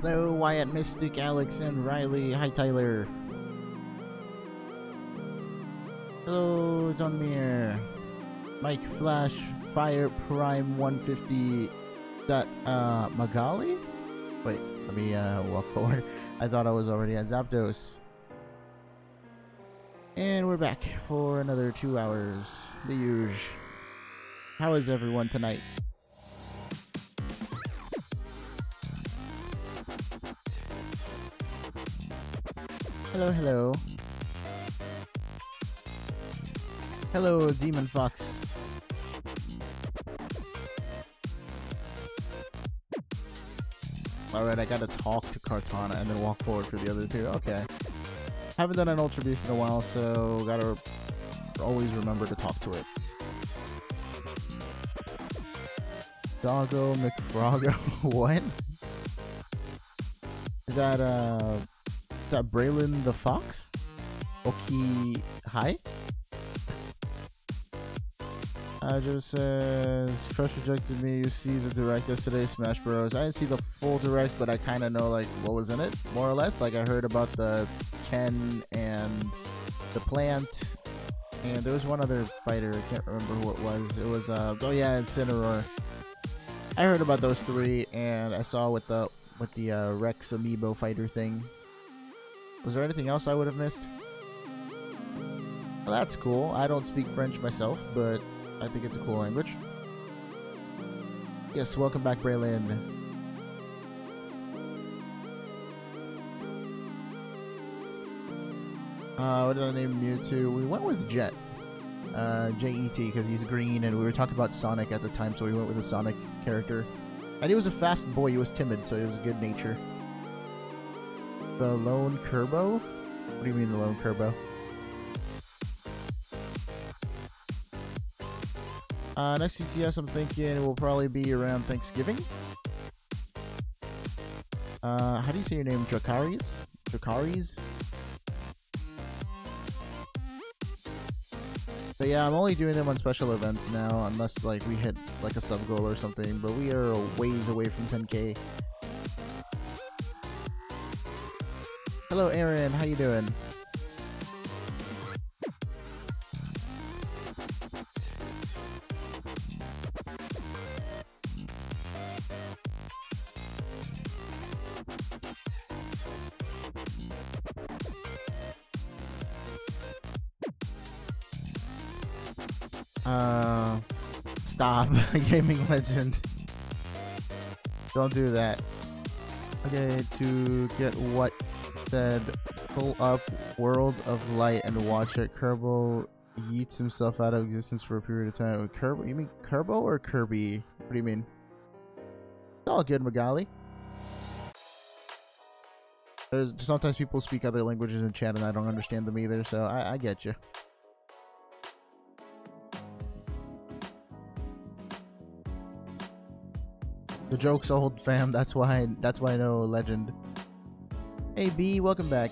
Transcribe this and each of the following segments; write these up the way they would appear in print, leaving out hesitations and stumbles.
Hello, Wyatt, Mystic, Alex, and Riley. Hi, Tyler. Hello, Donmir. Mike, Flash, Fire, Prime, 150. That, Magali? Wait, let me, walk forward. I thought I was already at Zapdos. And we're back for another 2 hours. The usual. How is everyone tonight? Hello, hello. Hello, Demon Fox. Alright, I gotta talk to Kartana and then walk forward for the other two. Okay. Haven't done an Ultra Beast in a while, so gotta always remember to talk to it. Doggo McFroggo. What? Is that Braylon the Fox? Okay, hi? Just says, Crush rejected me. You see the direct yesterday, Smash Bros. I didn't see the full direct, but I kind of know like what was in it, more or less. Like I heard about the Ken and the plant, and there was one other fighter. I can't remember who it was. It was oh yeah, Incineroar. I heard about those three, and I saw with the Rex Amiibo fighter thing. Was there anything else I would have missed? Well, that's cool. I don't speak French myself, but I think it's a cool language. Yes, welcome back, Braylon. What did I name Mewtwo? We went with Jet. J-E-T, because he's green, and we were talking about Sonic at the time, so we went with a Sonic character. And he was a fast boy, he was timid, so he was a good nature. The Lone Kerbo? What do you mean the Lone Kerbo? Next CTS, I'm thinking it will probably be around Thanksgiving. How do you say your name? Drakaris? Drakaris? But yeah, I'm only doing them on special events now, unless like we hit like a sub goal or something, but we are a ways away from 10k. Hello Aaron, how you doing? Stop. Gaming legend. Don't do that. Okay, to get what said, pull up World of Light and watch it. Kerbal yeets himself out of existence for a period of time. You mean Kerbo or Kirby? What do you mean? It's all good, Magali. Sometimes people speak other languages in chat and I don't understand them either, so I get you. The joke's old, fam. That's why I know Legend. Hey B, welcome back.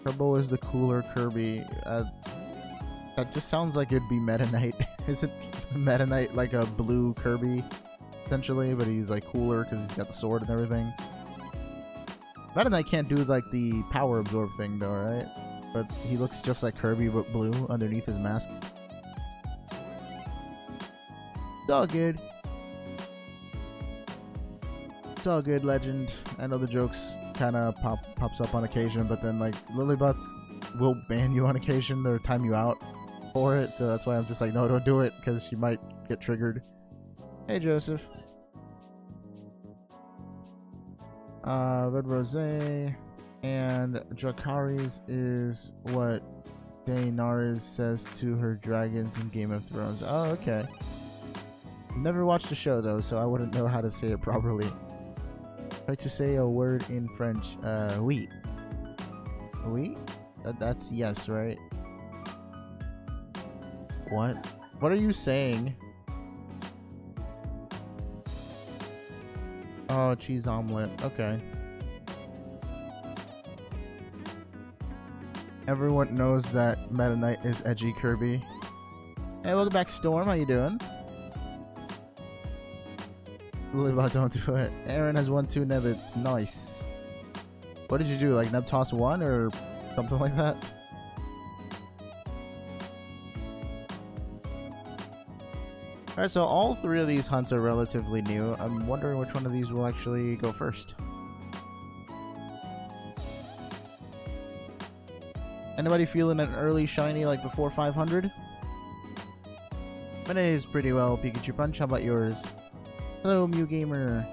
Kerbo is the cooler Kirby. That just sounds like it'd be Meta Knight. Isn't Meta Knight like a blue Kirby, essentially? But he's like cooler because he's got the sword and everything. Meta Knight can't do like the power absorb thing though, right? But he looks just like Kirby but blue underneath his mask. It's all good. It's all good, Legend. I know the jokes kind of pops up on occasion, but then like Lilybots will ban you on occasion or time you out for it, so that's why I'm just like, no, don't do it, because you might get triggered. Hey, Joseph. Red Rose and Drakaris is what Daenerys says to her dragons in Game of Thrones. Oh, okay. Never watched the show though, so I wouldn't know how to say it properly. Try to say a word in French. Oui. Oui? That's yes, right? What? What are you saying? Oh, cheese omelet. Okay. Everyone knows that Meta Knight is edgy Kirby. Hey, welcome back, Storm. How you doing? Lilybot, don't do it. Aaron has won 2 Nebbits. Nice. What did you do? Like Nebtoss 1 or something like that? Alright, so all 3 of these hunts are relatively new. I'm wondering which one of these will actually go first. Anybody feeling an early shiny like before 500? Mine is pretty well, Pikachu Punch. How about yours? Hello, Mew Gamer.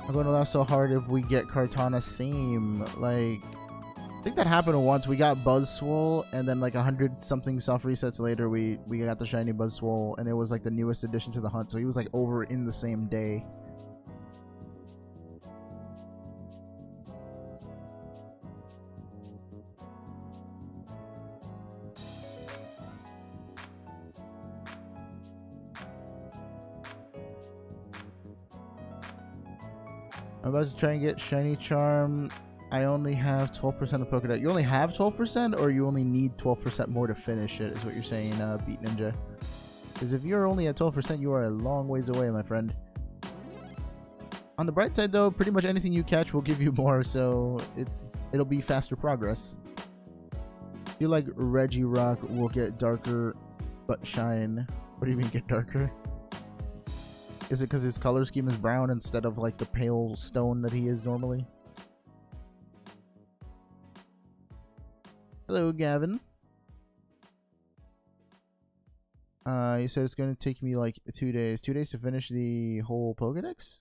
I'm going to laugh so hard if we get Kartana same. Like, I think that happened once. We got Buzzwole, and then like 100-something soft resets later, we got the shiny Buzzwole, and it was like the newest addition to the hunt. So he was like over in the same day. I'm about to try and get Shiny Charm. I only have 12% of Pokédex. You only have 12%, or you only need 12% more to finish it, is what you're saying, Beat Ninja. Because if you're only at 12%, you are a long ways away, my friend. On the bright side, though, pretty much anything you catch will give you more, so it'll be faster progress. I feel like Regirock will get darker, but shine. What do you mean get darker? Is it because his color scheme is brown instead of like the pale stone that he is normally? Hello, Gavin. You said it's going to take me like 2 days. 2 days to finish the whole Pokédex?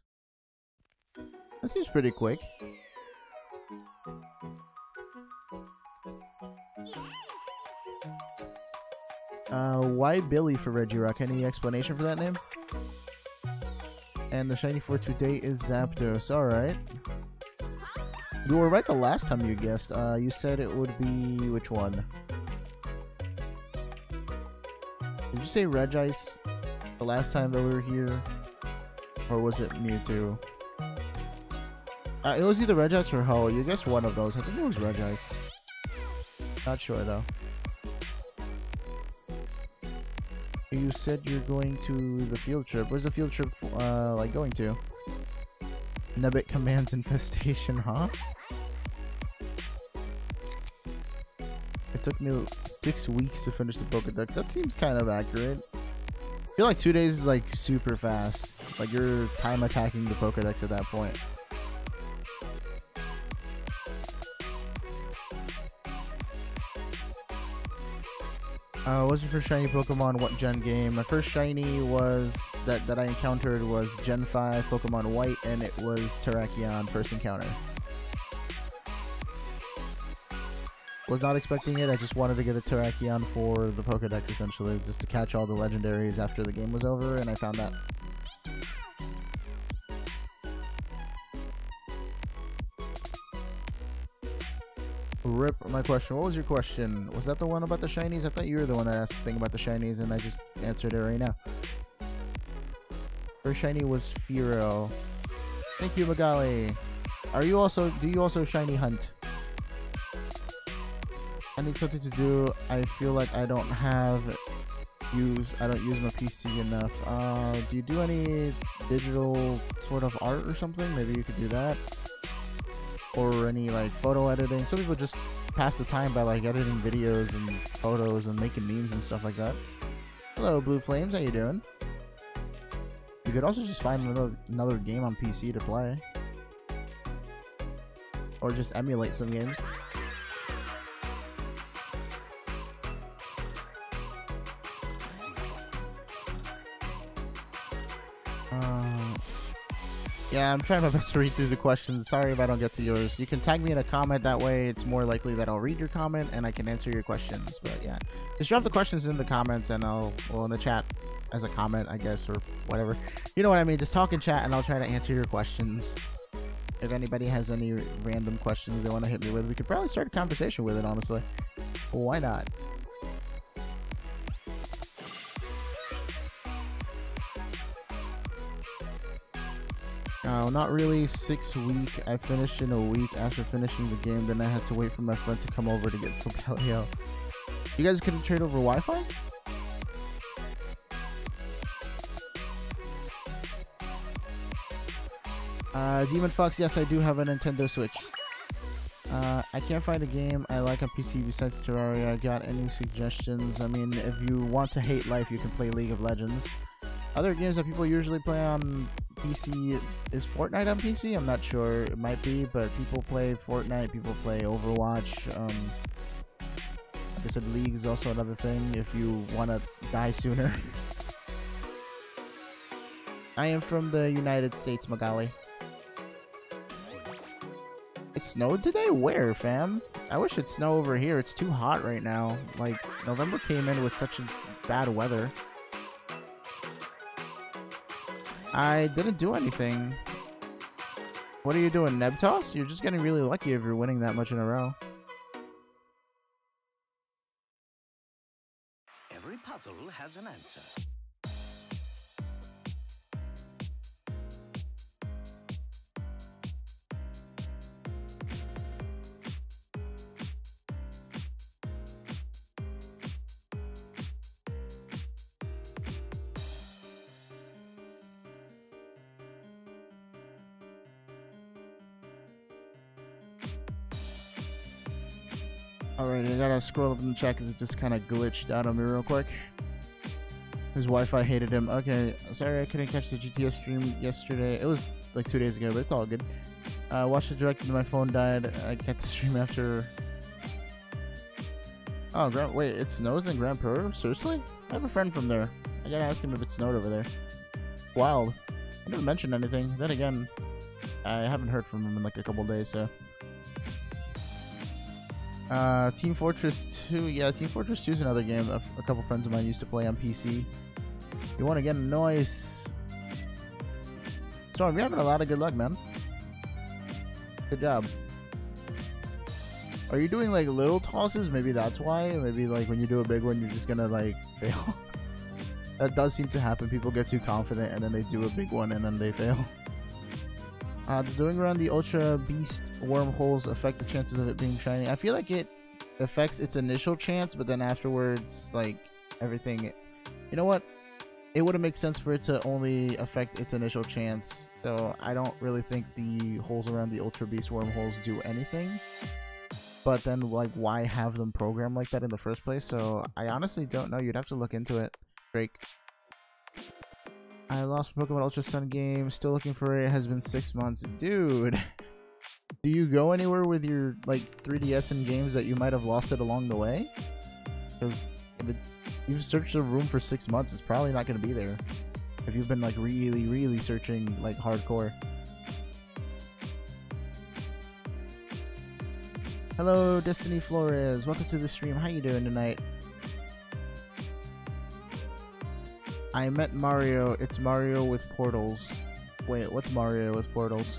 That seems pretty quick. Why Billy for Regirock? Any explanation for that name? And the shiny for today is Zapdos. Alright. You were right the last time you guessed. You said it would be... which one? Did you say Regice the last time that we were here? Or was it Mewtwo? It was either Regice or Ho. You guessed one of those. I think it was Regice. Not sure though. You said you're going to the field trip. Where's the field trip like going to? Nebbit commands infestation, huh? It took me 6 weeks to finish the Pokédex. That seems kind of accurate. I feel like 2 days is like super fast. Like you're time attacking the Pokédex at that point. What's your first shiny Pokemon? What gen game? My first shiny was that I encountered was Gen 5 Pokemon White, and it was Terrakion first encounter. Was not expecting it. I just wanted to get a Terrakion for the Pokédex, essentially, just to catch all the legendaries after the game was over, and I found that. Rip my question. What was your question? Was that the one about the shinies? I thought you were the one that asked the thing about the shinies, and I just answered it right now. First shiny was Fearow. Thank you, Magali. Do you also shiny hunt? I need something to do. I feel like I don't use my PC enough. Do you do any digital sort of art or something? Maybe you could do that. Or any like photo editing. Some people just pass the time by like editing videos and photos and making memes and stuff like that. Hello, Blue Flames, how you doing? You could also just find another game on PC to play. Or just emulate some games. Yeah, I'm trying my best to read through the questions. Sorry if I don't get to yours. You can tag me in a comment. That way it's more likely that I'll read your comment and I can answer your questions. But yeah, just drop the questions in the comments and well, in the chat as a comment, I guess, or whatever. You know what I mean? Just talk in chat and I'll try to answer your questions. If anybody has any random questions they want to hit me with, we could probably start a conversation with it, honestly. Why not? No, not really. 6 week. I finished in a week after finishing the game. Then I had to wait for my friend to come over to get Solgaleo. You guys couldn't trade over Wi-Fi? Demon Fox, yes, I do have a Nintendo Switch. I can't find a game I like on PC besides Terraria. Got any suggestions? I mean, if you want to hate life, you can play League of Legends. Other games that people usually play on PC, is Fortnite on PC? I'm not sure. It might be, but people play Fortnite, people play Overwatch. Like I said, League is also another thing if you want to die sooner. I am from the United States, Magali. It snowed today? Where, fam? I wish it'd snow over here. It's too hot right now. Like, November came in with such bad weather. I didn't do anything. What are you doing, Nebtoss? You're just getting really lucky if you're winning that much in a row. Every puzzle has an answer. Alright, I gotta scroll up in the chat because it just kind of glitched out on me real quick. His Wi-Fi hated him. Okay, sorry I couldn't catch the GTS stream yesterday. It was like 2 days ago, but it's all good. Watched it direct and my phone died. I got the stream after. Oh, wait, it snows in Grand Pro? Seriously? I have a friend from there. I gotta ask him if it snowed over there. Wild. I never mentioned anything. Then again, I haven't heard from him in like a couple days, so. Team Fortress 2. Yeah, Team Fortress 2 is another game a couple friends of mine used to play on PC. You want to get a noise? Storm, you're having a lot of good luck, man. Good job. Are you doing like little tosses? Maybe that's why. Maybe like when you do a big one, you're just gonna like fail. That does seem to happen. People get too confident and then they do a big one and then they fail. Does doing around the Ultra Beast wormholes affect the chances of it being shiny? I feel like it affects its initial chance, but then afterwards, like, everything... You know what? It would have made sense for it to only affect its initial chance, so I don't really think the holes around the Ultra Beast wormholes do anything. But then, like, why have them programmed like that in the first place? So, I honestly don't know. You'd have to look into it, Drake. I lost my Pokemon Ultra Sun game. Still looking for it. It has been 6 months. Dude, do you go anywhere with your like 3DS and games that you might have lost it along the way? Because if you've searched a room for 6 months, it's probably not going to be there. If you've been like really searching like hardcore. Hello, Destiny Flores. Welcome to the stream. How you doing tonight? I met Mario. It's Mario with portals. Wait, what's Mario with portals?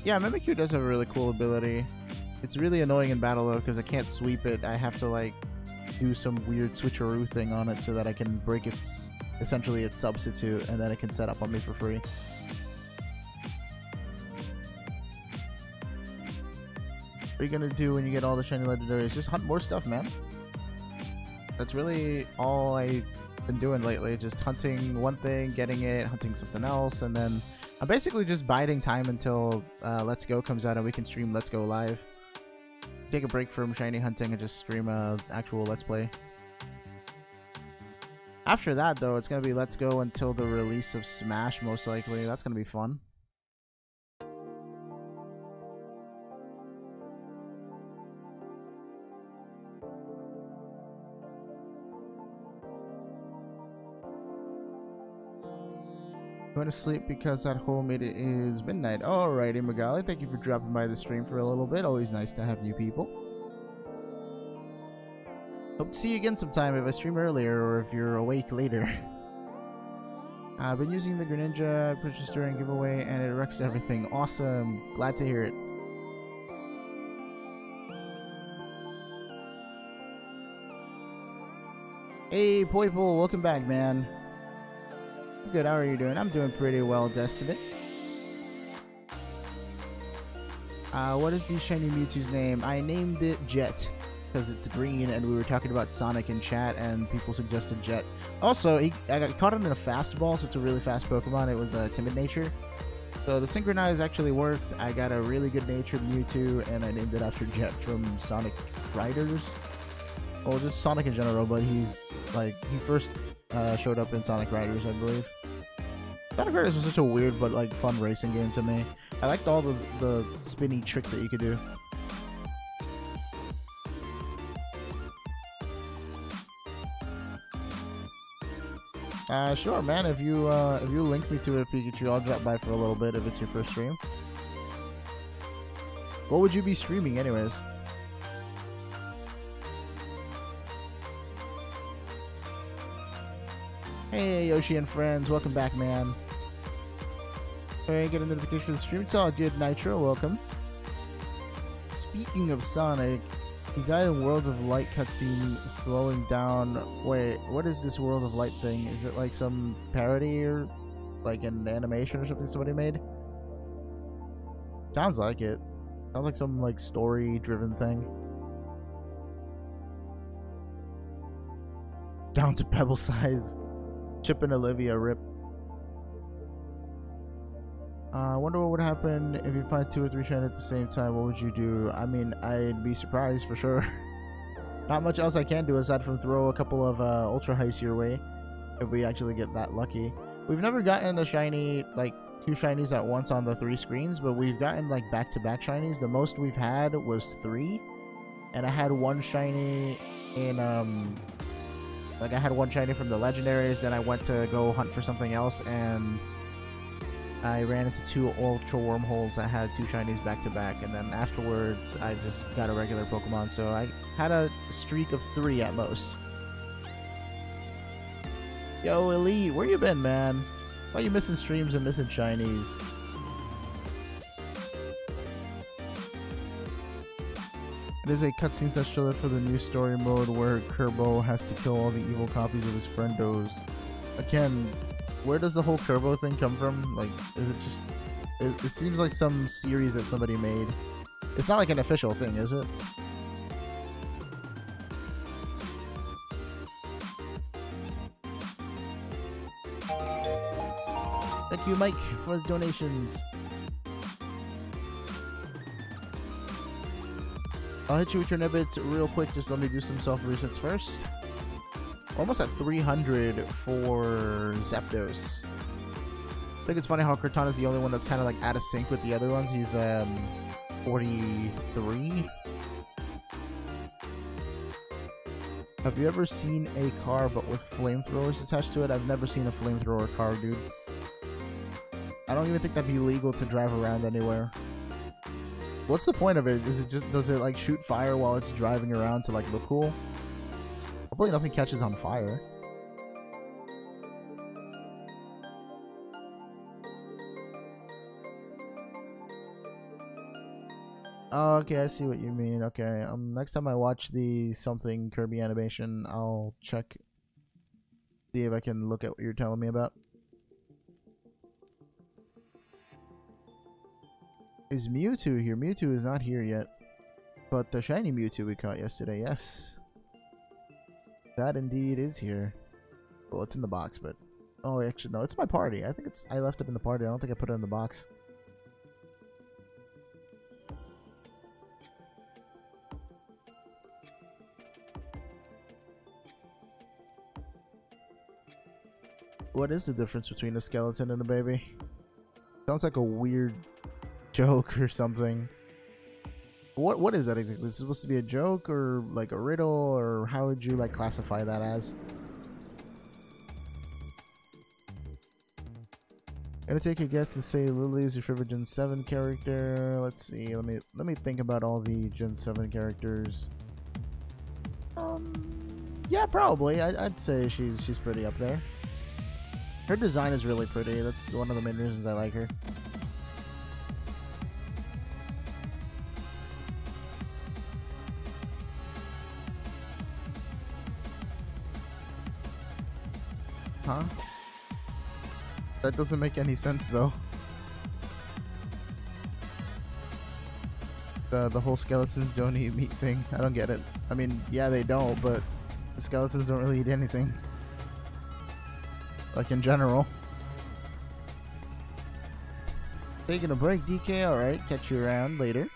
Yeah, Mimikyu does have a really cool ability. It's really annoying in battle though because I can't sweep it. I have to like do some weird switcheroo thing on it so that I can break its, essentially its substitute, and then it can set up on me for free. What are you gonna do when you get all the shiny legendaries? Just hunt more stuff, man. That's really all I've been doing lately. Just hunting one thing, getting it, hunting something else, and then I'm basically just biding time until Let's Go comes out and we can stream Let's Go live. Take a break from shiny hunting and just stream a actual Let's Play. After that, though, it's gonna be Let's Go until the release of Smash, most likely. That's gonna be fun. Going to sleep because at home it is midnight. Alrighty, Magali. Thank you for dropping by the stream for a little bit. Always nice to have new people. Hope to see you again sometime if I stream earlier or if you're awake later. I've been using the Greninja purchased during giveaway and it wrecks everything. Awesome. Glad to hear it. Hey, Poiple. Welcome back, man. Good, how are you doing? I'm doing pretty well, Destiny. What is the shiny Mewtwo's name? I named it Jet. because it's green, and we were talking about Sonic in chat, and people suggested Jet. Also, I got caught in a fastball, so it's a really fast Pokemon. It was a timid nature. So the synchronize actually worked. I got a really good natured Mewtwo, and I named it after Jet from Sonic Riders. Well, just Sonic in general, but he's like, he first showed up in Sonic Riders, I believe. Sonic Riders was such a weird but like fun racing game to me. I liked all the spinny tricks that you could do. Sure, man. If you link me to a Pikachu, I'll drop by for a little bit if it's your first stream. What would you be streaming, anyways? Hey, Yoshi and friends, welcome back, man. Alright, get a notification for the stream. It's all good, Nitro. Welcome. Speaking of Sonic, you got a World of Light cutscene slowing down. Wait, what is this World of Light thing? Is it like some parody or like an animation or something somebody made? Sounds like it. Sounds like some like story-driven thing. Down to pebble size. Chip and Olivia, rip. I wonder what would happen if you find 2 or 3 shiny at the same time. What would you do? I mean, I'd be surprised for sure. Not much else I can do aside from throw a couple of Ultra Heists your way if we actually get that lucky. We've never gotten a shiny, like 2 shinies at once on the 3 screens, but we've gotten like back-to-back shinies. The most we've had was 3, and I had 1 shiny in like I had 1 shiny from the legendaries, then I went to go hunt for something else, and I ran into 2 ultra wormholes that had 2 shinies back to back, and then afterwards I just got a regular Pokemon, so I had a streak of 3 at most. Yo, Elite, where you been, man? Why you missing streams and missing shinies? It is a cutscene slash trailer for the new story mode where Kerbo has to kill all the evil copies of his friendos. Again, where does the whole Kerbo thing come from? Like, is it just... It seems like some series that somebody made. It's not like an official thing, is it? Thank you, Mike, for the donations. I'll hit you with your Nebbits real quick. Just let me do some self-resets first. We're almost at 300 for Zapdos. I think it's funny how Cortana's the only one that's kind of like out of sync with the other ones. He's 43. Have you ever seen a car but with flamethrowers attached to it? I've never seen a flamethrower car, dude. I don't even think that'd be legal to drive around anywhere. What's the point of it? Is it just, does it like shoot fire while it's driving around to like look cool? Hopefully nothing catches on fire. Oh, okay, I see what you mean. Okay, next time I watch the something Kirby animation, I'll check, see if I can look at what you're telling me about. Is Mewtwo here? Mewtwo is not here yet. But the shiny Mewtwo we caught yesterday, yes. That indeed is here. Well, it's in the box, but... Oh, actually, no, it's my party. I think it's... I left it in the party. I don't think I put it in the box. What is the difference between a skeleton and a baby? Sounds like a weird joke or something. What is that exactly? Is it supposed to be a joke or like a riddle, or how would you like classify that as? Gonna take a guess and say Lily is your favorite Gen 7 character. Let's see. Let me think about all the Gen 7 characters. Yeah, probably. I'd say she's pretty up there. Her design is really pretty. That's one of the main reasons I like her. Huh? That doesn't make any sense though. The whole skeletons don't eat meat thing. I don't get it. I mean, yeah, they don't, but the skeletons don't really eat anything. Like in general. Taking a break, DK. Alright, catch you around later.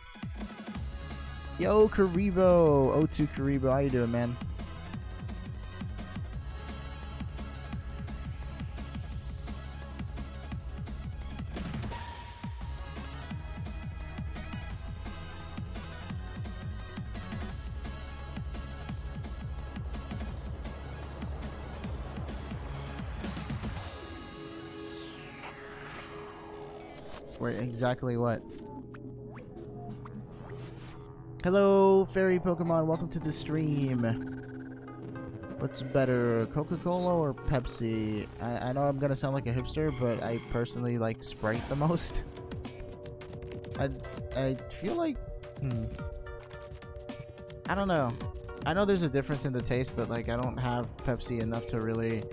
Yo, Karibo! O2 Karibo, how you doing, man? Wait, exactly what? Hello, fairy Pokemon. Welcome to the stream. What's better, Coca-Cola or Pepsi? I know I'm gonna sound like a hipster, but I personally like Sprite the most. I feel like... I don't know. I know there's a difference in the taste, but like I don't have Pepsi enough to really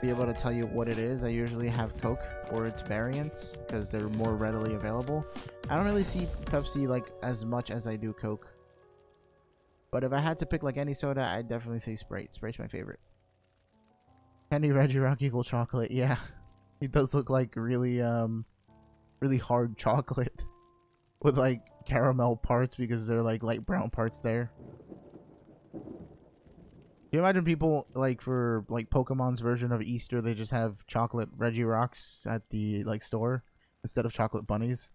be able to tell you what it is. I usually have Coke or its variants because they're more readily available. I don't really see Pepsi like as much as I do Coke. But if I had to pick like any soda, I'd definitely say Sprite. Sprite's my favorite. Candy Regirock equal chocolate. Yeah. It does look like really really hard chocolate with like caramel parts because they're like light brown parts there. Can you imagine people, like, for, like, Pokemon's version of Easter, they just have chocolate Regirocks at the, like, store instead of chocolate bunnies?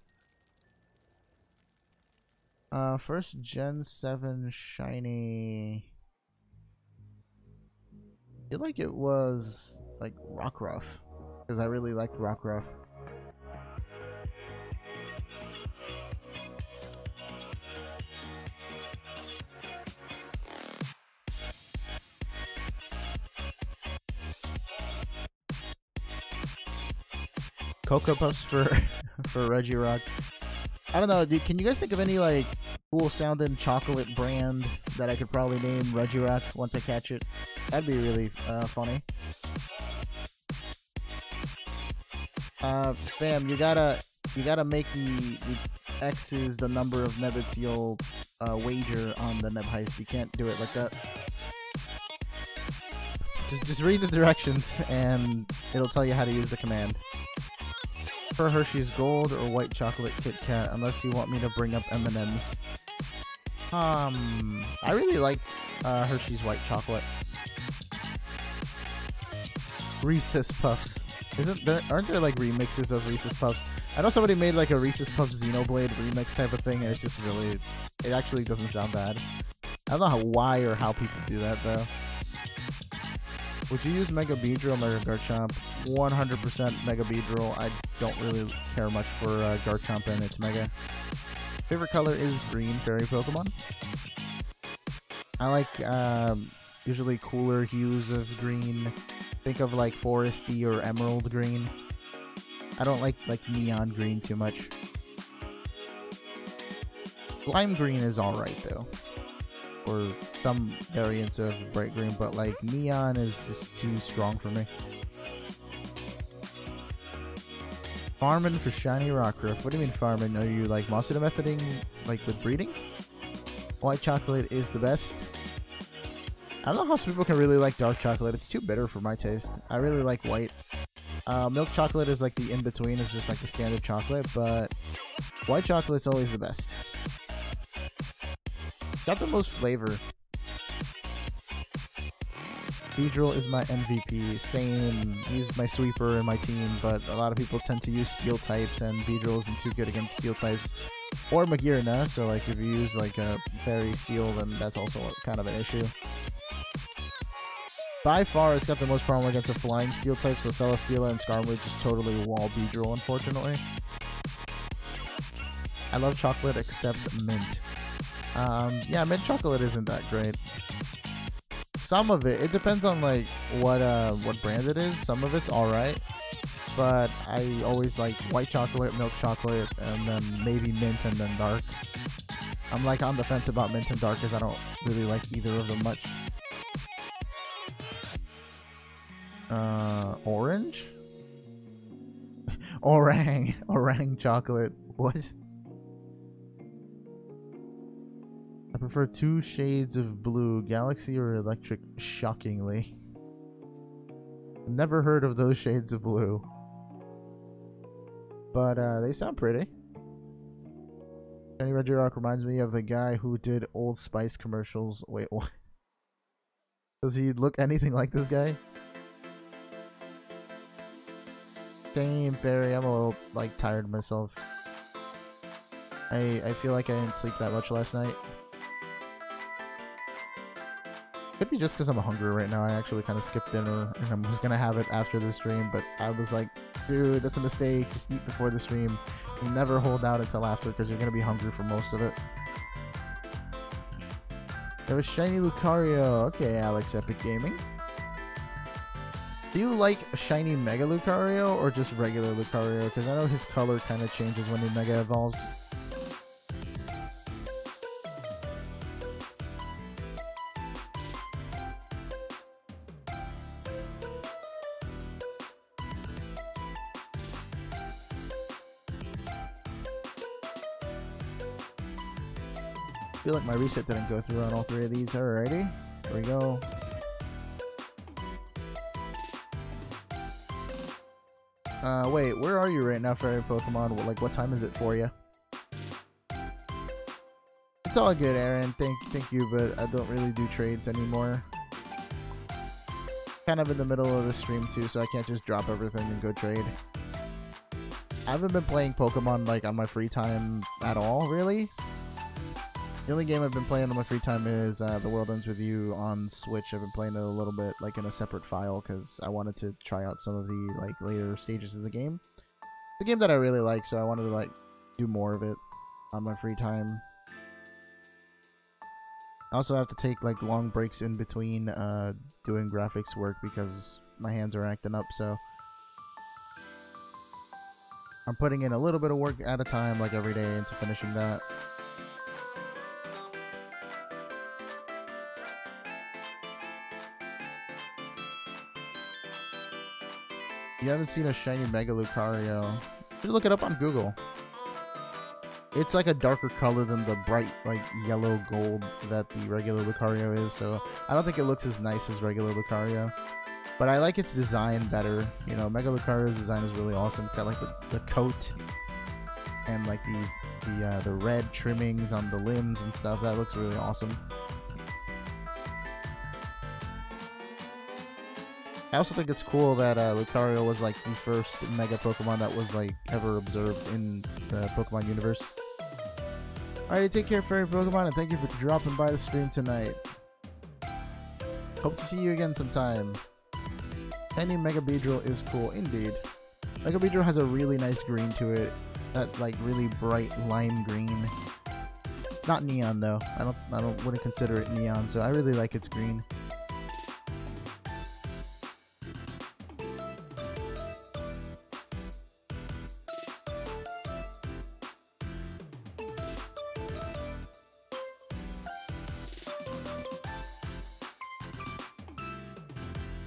First Gen 7 Shiny... I feel like it was, like, Rockruff. Because I really liked Rockruff. Cocoa Puffs for Regirock. I don't know, dude. Can you guys think of any like cool sounding chocolate brand that I could probably name Regirock once I catch it? That'd be really funny. Fam, you gotta make the X's the number of Nebbits you'll wager on the Nebheist. You can't do it like that. Just read the directions and it'll tell you how to use the command. For Hershey's Gold or White Chocolate Kit Kat, unless you want me to bring up M&M's. I really like Hershey's White Chocolate. Reese's Puffs. Aren't there like remixes of Reese's Puffs? I know somebody made like a Reese's Puffs Xenoblade remix type of thing, and it's just really... It actually doesn't sound bad. I don't know why or how people do that, though. Would you use Mega Beedrill or Mega Garchomp? 100% Mega Beedrill. I don't really care much for Garchomp and its Mega. Favorite color is green, fairy Pokemon. I like usually cooler hues of green. Think of like foresty or emerald green. I don't like neon green too much. Lime green is alright though. Or some variants of bright green, but like neon is just too strong for me. Farming for shiny Rockruff. What do you mean farming? Are you like monster methoding like with breeding? White chocolate is the best. I don't know how some people can really like dark chocolate. It's too bitter for my taste. I really like white. Milk chocolate is like the in-between. It's just like the standard chocolate, but white chocolate's always the best. Got the most flavor. Beedrill is my MVP. Same. He's my sweeper in my team, but a lot of people tend to use steel types, and Beedrill isn't too good against steel types. Or Magearna, so like if you use like a fairy steel, then that's also kind of an issue. By far, it's got the most problem against a flying steel type, so Celesteela and Skarmory just totally wall Beedrill, unfortunately. I love chocolate except mint. Yeah, mint chocolate isn't that great. Some of it depends on like what brand it is. Some of it's alright, but I always like white chocolate, milk chocolate, and then maybe mint and then dark. I'm like on the fence about mint and dark because I don't really like either of them much. Orange? Orang chocolate. What? I prefer 2 shades of blue, galaxy or electric, shockingly. Never heard of those shades of blue. But they sound pretty. Kenny Red Rock reminds me of the guy who did Old Spice commercials. Wait, what? Does he look anything like this guy? Same, Fairy. I'm a little, like, tired of myself. I feel like I didn't sleep that much last night. Could be just because I'm hungry right now. I actually kind of skipped dinner, and I was going to have it after the stream, but I was like, dude, that's a mistake. Just eat before the stream. You never hold out until after, because you're going to be hungry for most of it. There was Shiny Lucario. Okay, Alex Epic Gaming. Do you like Shiny Mega Lucario, or just regular Lucario? Because I know his color kind of changes when he Mega Evolves. I feel like my reset didn't go through on all 3 of these. Alrighty, here we go. Wait, where are you right now, Fairy Pokemon? Like, what time is it for you? It's all good, Aaron. Thank you, but I don't really do trades anymore. Kind of in the middle of the stream too, so I can't just drop everything and go trade. I haven't been playing Pokemon like on my free time at all, really. The only game I've been playing on my free time is The World Ends With You on Switch. I've been playing it a little bit, like, in a separate file, because I wanted to try out some of the, like, later stages of the game. It's a game that I really like, so I wanted to, like, do more of it on my free time. I also have to take, like, long breaks in between doing graphics work, because my hands are acting up, so I'm putting in a little bit of work at a time, like, every day into finishing that. You haven't seen a shiny Mega Lucario? Just look it up on Google. It's like a darker color than the bright, like, yellow gold that the regular Lucario is, so I don't think it looks as nice as regular Lucario. But I like its design better. You know, Mega Lucario's design is really awesome. It's got, like, the coat and, like, the red trimmings on the limbs and stuff. That looks really awesome. I also think it's cool that Lucario was, like, the first Mega Pokemon that was, like, ever observed in the Pokemon universe. Alright, take care, Fairy Pokemon, and thank you for dropping by the stream tonight. Hope to see you again sometime. Shiny Mega Beedrill is cool, indeed. Mega Beedrill has a really nice green to it. That, like, really bright lime green. It's not neon, though. I wouldn't consider it neon, so I really like its green.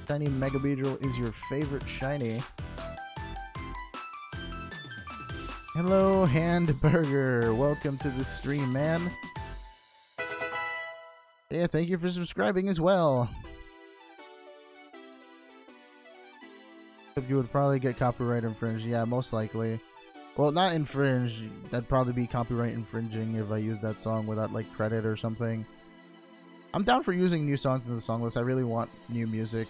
Shiny Mega Beedrill is your favorite shiny. Hello, Handburger. Welcome to the stream, man. Yeah, thank you for subscribing as well. You would probably get copyright infringed. Yeah, most likely. Well, not infringe. That'd probably be copyright infringing if I used that song without, like, credit or something. I'm down for using new songs in the song list. I really want new music.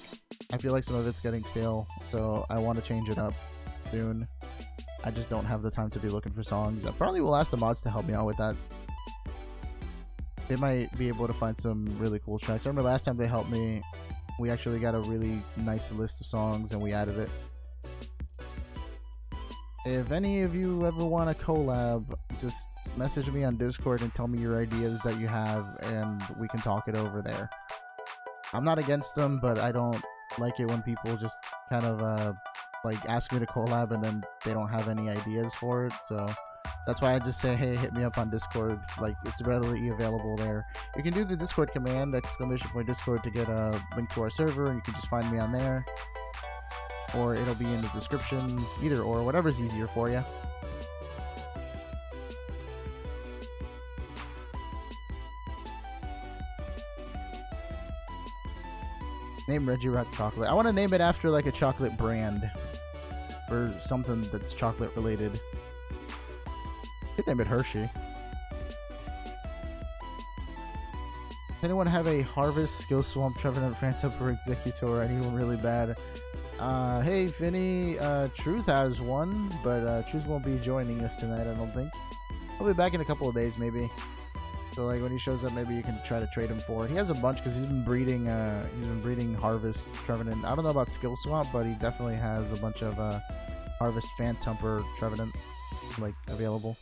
I feel like some of it's getting stale, so I want to change it up soon. I just don't have the time to be looking for songs. I probably will ask the mods to help me out with that. They might be able to find some really cool tracks. I remember last time they helped me, we actually got a really nice list of songs and we added it. If any of you ever want a collab, just message me on Discord and tell me your ideas that you have, and we can talk it over there. I'm not against them, but I don't like it when people just kind of like ask me to collab and then they don't have any ideas for it. So that's why I just say, hey, hit me up on Discord. Like, it's readily available there. You can do the Discord command, !Discord, to get a link to our server, and you can just find me on there. Or it'll be in the description, either or, whatever's easier for you. Name Regirock chocolate. I want to name it after like a chocolate brand or something that's chocolate related. Could name it Hershey. Does anyone have a Harvest, Skill Swamp, Trevenant, Phantom, or Executor? Anyone really bad? Hey, Finny, Truth has one, but Truth won't be joining us tonight, I don't think. He'll be back in a couple of days, maybe. So, like, when he shows up, maybe you can try to trade him for it. He has a bunch, because he's been breeding Harvest, Trevenant. I don't know about Skill Swamp, but he definitely has a bunch of, Harvest, Phantom, or Trevenant, like, available.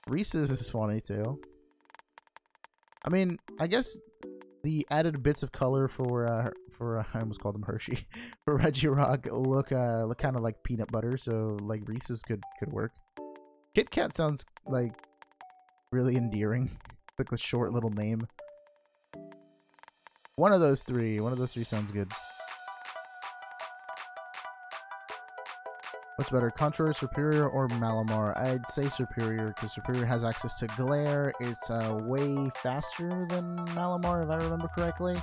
Reese's is funny, too. I mean, I guess the added bits of color for I almost called him Hershey, for Regirock look kind of like peanut butter, so like Reese's could work. Kit Kat sounds like really endearing, like a short little name. One of those three sounds good. What's better, Contour, Superior, or Malamar? I'd say Superior, because Superior has access to Glare. It's way faster than Malamar, if I remember correctly.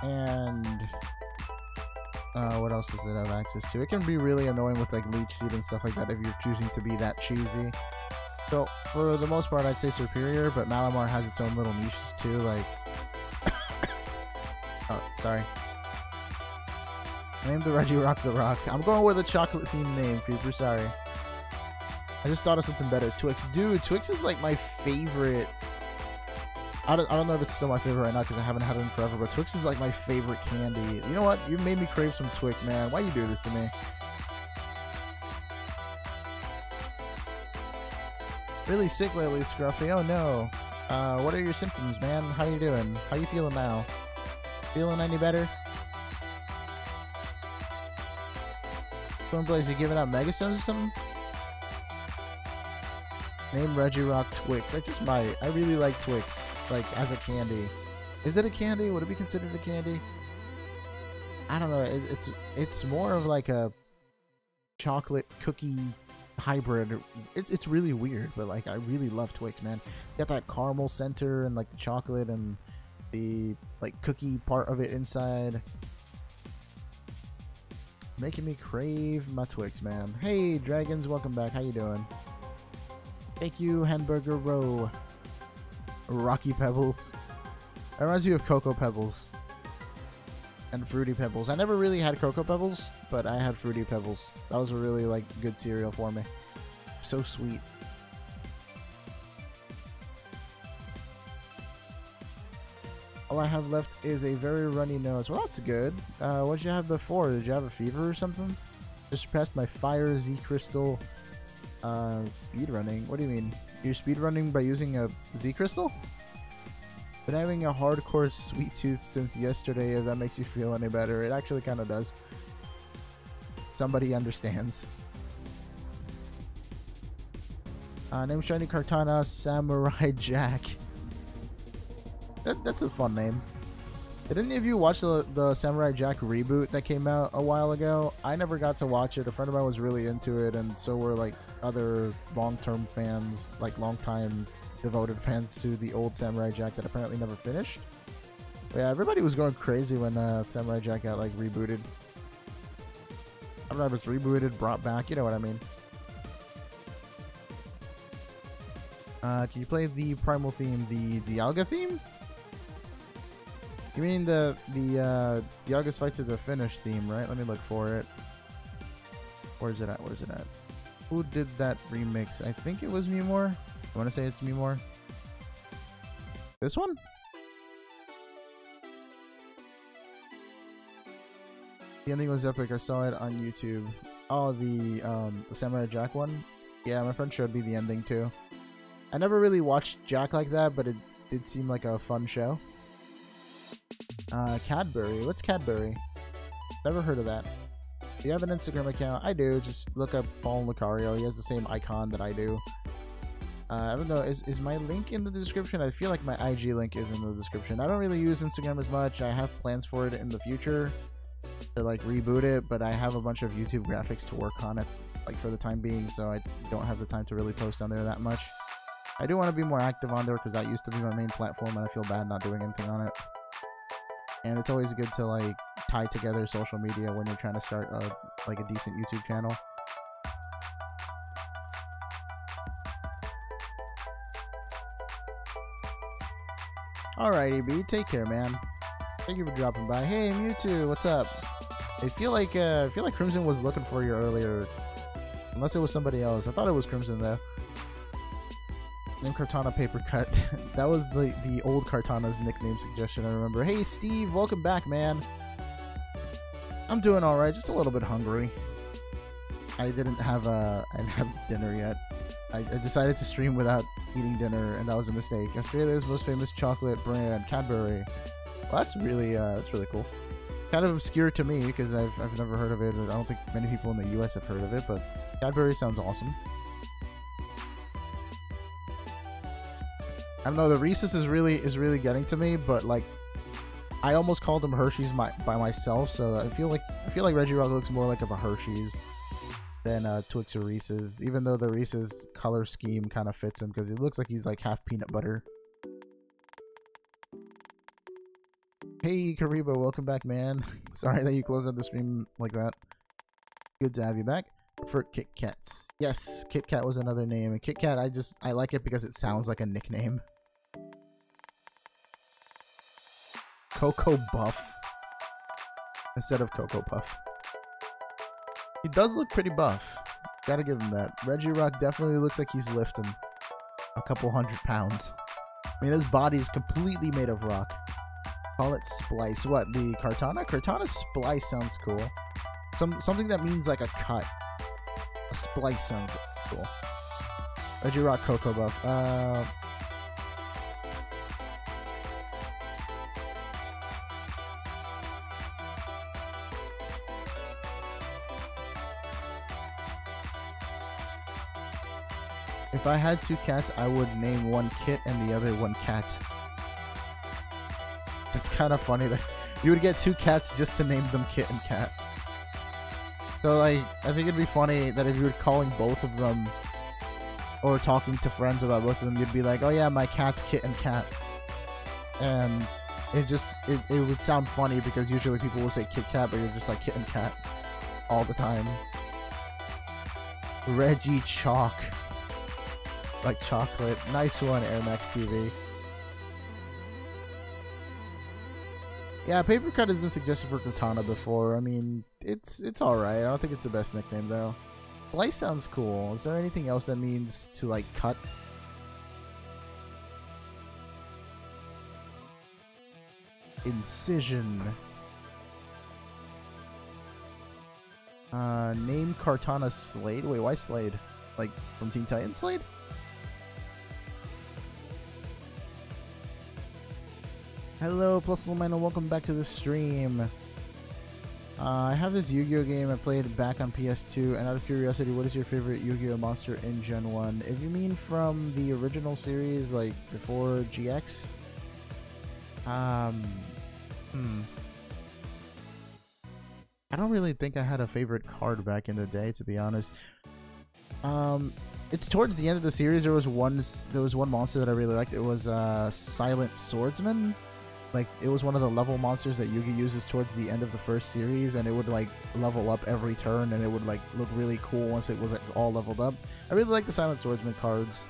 And what else does it have access to? It can be really annoying with like Leech Seed and stuff like that if you're choosing to be that cheesy. So for the most part, I'd say Superior, but Malamar has its own little niches too, like... oh, sorry. Name the Regirock the Rock. I'm going with a chocolate themed name, Creeper, sorry. I just thought of something better. Twix. Dude, Twix is like my favorite. I don't know if it's still my favorite right now because I haven't had it in forever, but Twix is like my favorite candy. You know what? You made me crave some Twix, man. Why you do this to me? Really sick lately, Scruffy. Oh no. What are your symptoms, man? How you doing? How you feeling now? Feeling any better? Blaze, you giving out Megastones or something? Name Regirock Twix. I just might. I really like Twix, like as a candy. Is it a candy? Would it be considered a candy? I don't know. It's more of like a chocolate cookie hybrid. It's really weird, but like I really love Twix, man. You got that caramel center and like the chocolate and the like cookie part of it inside. Making me crave my Twix, man. Hey, Dragons, welcome back. How you doing? Thank you, Hamburger Row. Rocky Pebbles. That reminds me of Cocoa Pebbles. And Fruity Pebbles. I never really had Cocoa Pebbles, but I had Fruity Pebbles. That was a really, like, good cereal for me. So sweet. All I have left is a very runny nose. Well, that's good. What did you have before? Did you have a fever or something? Just surpassed my Fire Z Crystal speed running. What do you mean? You're speed running by using a Z Crystal? Been having a hardcore sweet tooth since yesterday, if that makes you feel any better. It actually kind of does. Somebody understands. Name Shiny Kartana Samurai Jack. That's a fun name. Did any of you watch the Samurai Jack reboot that came out a while ago? I never got to watch it. A friend of mine was really into it, and so were like other long-term fans, like long-time devoted fans to the old Samurai Jack that apparently never finished. But yeah, everybody was going crazy when Samurai Jack got like rebooted. I don't know if it's rebooted, brought back, you know what I mean. Can you play the Primal theme, the Dialga theme? You mean the Dialga's Fight to the Finish theme, right? Let me look for it. Where's it at? Where's it at? Who did that remix? I think it was Mimor. I want to say it's Mimor. This one? The ending was epic. I saw it on YouTube. Oh, the Samurai Jack one? Yeah, my friend showed me the ending too. I never really watched Jack like that, but it did seem like a fun show. Cadbury. What's Cadbury? Never heard of that. Do you have an Instagram account? I do. Just look up Paul Lucario. He has the same icon that I do. I don't know. Is my link in the description? I feel like my IG link is in the description. I don't really use Instagram as much. I have plans for it in the future to like reboot it, but I have a bunch of YouTube graphics to work on it, like for the time being, so I don't have the time to really post on there that much. I do want to be more active on there because that used to be my main platform, and I feel bad not doing anything on it. and it's always good to like tie together social media when you're trying to start like a decent YouTube channel. Alrighty, B, take care, man. Thank you for dropping by. Hey, Mewtwo, what's up? I feel like Crimson was looking for you earlier, unless it was somebody else. I thought it was Crimson though. Name Kartana Paper Cut. That was the old Kartana's nickname suggestion, I remember. Hey Steve, welcome back, man. I'm doing alright, just a little bit hungry. I didn't have dinner yet. I decided to stream without eating dinner, and that was a mistake. Australia's most famous chocolate brand, Cadbury. Well, that's really cool. Kind of obscure to me because I've never heard of it. I don't think many people in the US have heard of it, but Cadbury sounds awesome. I don't know, the Reese's is really getting to me, but like I almost called them Hershey's by myself, so I feel like Regirock looks more like of a Hershey's than Twix or Reese's, even though the Reese's color scheme kind of fits him because he looks like he's like half peanut butter. Hey Kariba, welcome back, man. Sorry that you closed out the stream like that. Good to have you back. For Kit Kats. Yes, Kit Kat was another name, and Kit Kat I like it because it sounds like a nickname. Cocoa Buff instead of Cocoa Puff. He does look pretty buff. Gotta give him that. Regirock definitely looks like he's lifting a couple 100 pounds. I mean, his body's completely made of rock. Call it Splice. What, the Kartana? Kartana Splice sounds cool. Something that means like a cut. A splice sounds cool. Regirock Cocoa Buff. If I had two cats, I would name one Kit and the other one Cat. It's kind of funny that you would get two cats just to name them Kit and Cat. So like, I think it'd be funny that if you were calling both of them or talking to friends about both of them, you'd be like, oh yeah, my cat's Kit and Cat. And it would sound funny because usually people will say Kit Kat, but you're just like Kit and Cat all the time. Reggie Chalk. Like chocolate. Nice one, Air Max TV. Yeah, Paper Cut has been suggested for Katana before. I mean, it's alright. I don't think it's the best nickname though. Slice sounds cool. Is there anything else that means to like cut? Incision. Name Kartana Slade. Wait, why Slade? Like from Teen Titans Slade? Hello, Plus Little Man, and welcome back to the stream. I have this Yu-Gi-Oh game I played back on PS2, and out of curiosity, what is your favorite Yu-Gi-Oh monster in Gen 1? If you mean from the original series, like before GX? I don't really think I had a favorite card back in the day, to be honest. It's towards the end of the series. There was one monster that I really liked. It was Silent Swordsman. Like, it was one of the level monsters that Yugi uses towards the end of the first series, and it would like level up every turn, and it would like look really cool once it was like all leveled up. I really like the Silent Swordsman cards.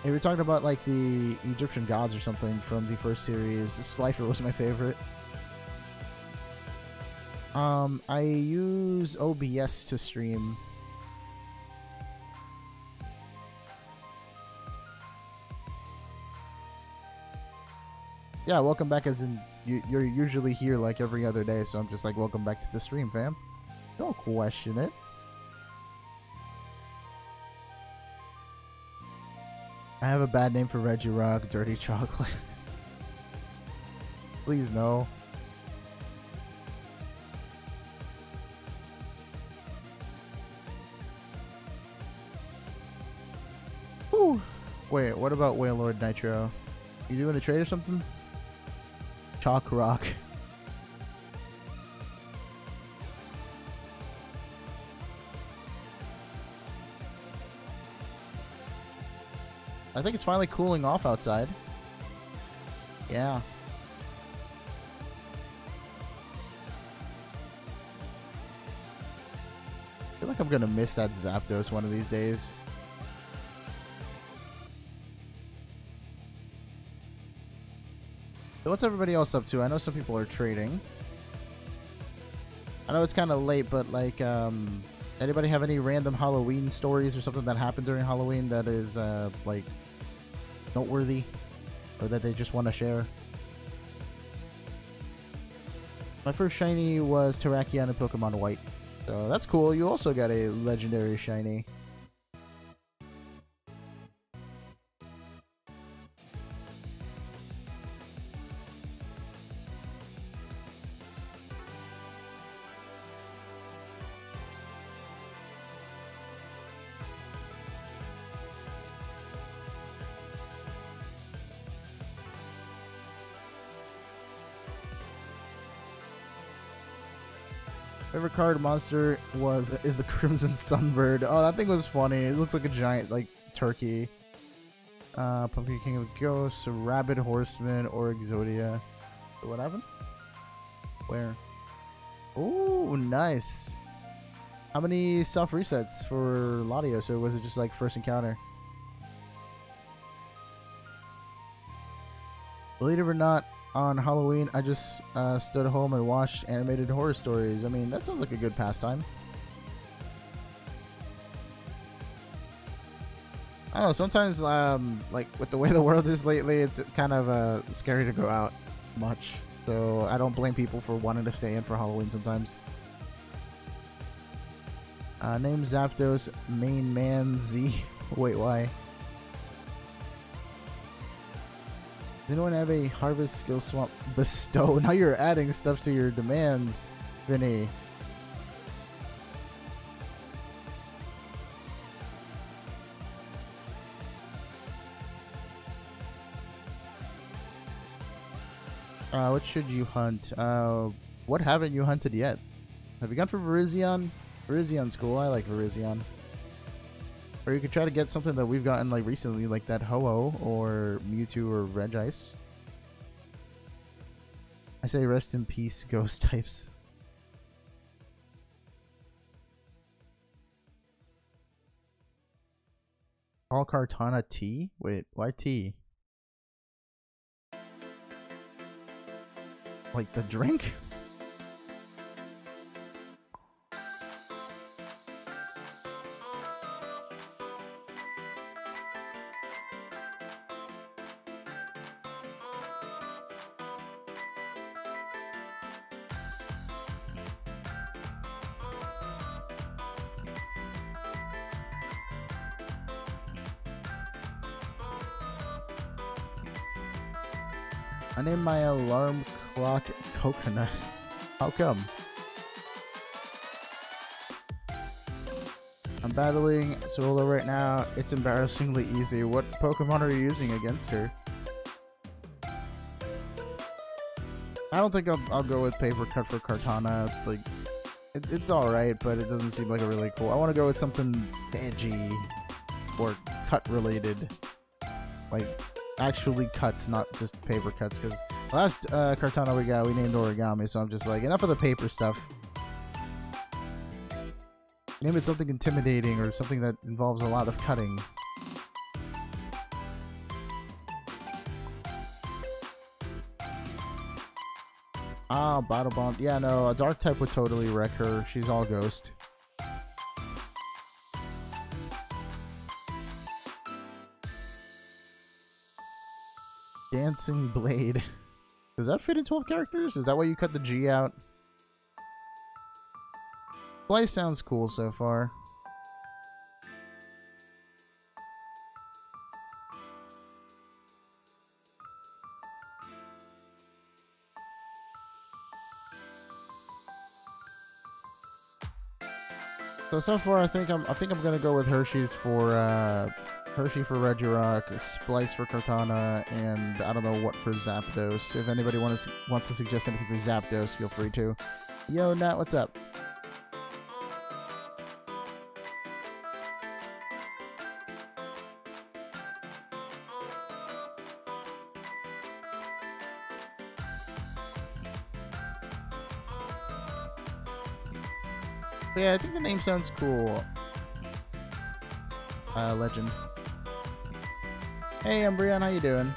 If you're talking about like the Egyptian gods or something from the first series, Slifer was my favorite. I use OBS to stream. Yeah, welcome back, as in you're usually here like every other day, so I'm just like, welcome back to the stream, fam. Don't question it. I have a bad name for Regirock, Dirty Chocolate. Please no. Whew. Wait, what about Wailord Nitro? You doing a trade or something? Chalk Rock. I think it's finally cooling off outside. Yeah. like I'm gonna miss that Zapdos one of these days. So what's everybody else up to? I know some people are trading. I know it's kind of late, but like, anybody have any random Halloween stories or something that happened during Halloween that is, like, noteworthy? Or that they just want to share? My first shiny was Terrakion in Pokemon White. So that's cool. You also got a legendary shiny. Favorite card monster is the Crimson Sunbird. Oh, that thing was funny. It looks like a giant like turkey. Pumpkin King of Ghosts, Rabid Horseman, or Exodia. What happened? Where? Ooh, nice. How many soft resets for Latios, or was it just like first encounter? Believe it or not, on Halloween, I just stood home and watched animated horror stories. I mean, that sounds like a good pastime. I don't know, sometimes, like, with the way the world is lately, it's kind of scary to go out much. So, I don't blame people for wanting to stay in for Halloween sometimes. Name Zapdos, main man Z. Wait, why? Does anyone have a harvest skill swap bestow? Now you're adding stuff to your demands, Vinny. What should you hunt? What haven't you hunted yet? Have you gone for Virizion? Virizion's cool. I like Virizion. Or you could try to get something that we've gotten like recently, like that Ho-Oh or Mewtwo or Regice. I say rest in peace, ghost types. All Kartana tea? Wait, why tea? Like the drink? I named my alarm clock Coconut. How come? I'm battling solo right now. It's embarrassingly easy. What Pokemon are you using against her? I don't think I'll go with Paper Cut for Kartana. Like, it's alright, but it doesn't seem like a really cool. I want to go with something edgy or cut related. Like, actually cuts, not just paper cuts, because last Kartana we named Origami, so I'm just like, enough of the paper stuff. Name it something intimidating or something that involves a lot of cutting. Ah, Bottle Bomb. Yeah, no, a dark type would totally wreck her. She's all ghost. Dancing Blade. Does that fit in 12 characters? Is that why you cut the G out? Play sounds cool so far. So far I think I'm gonna go with Hershey's for Hershey for Regirock, Splice for Kartana, and I don't know what for Zapdos. If anybody wants to suggest anything for Zapdos, feel free to. Yo, Nat, what's up? But yeah, I think the name sounds cool. Legend. Hey, Umbreon, how you doing?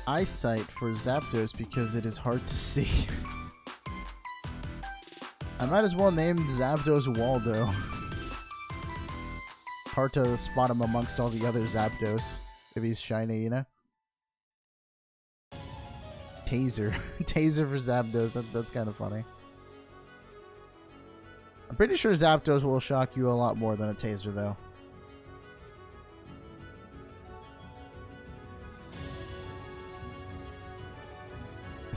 Eyesight for Zapdos because it is hard to see. I might as well name Zapdos Waldo. Hard to spot him amongst all the other Zapdos if he's shiny, you know? Taser. Taser for Zapdos. That's kind of funny. I'm pretty sure Zapdos will shock you a lot more than a Taser, though.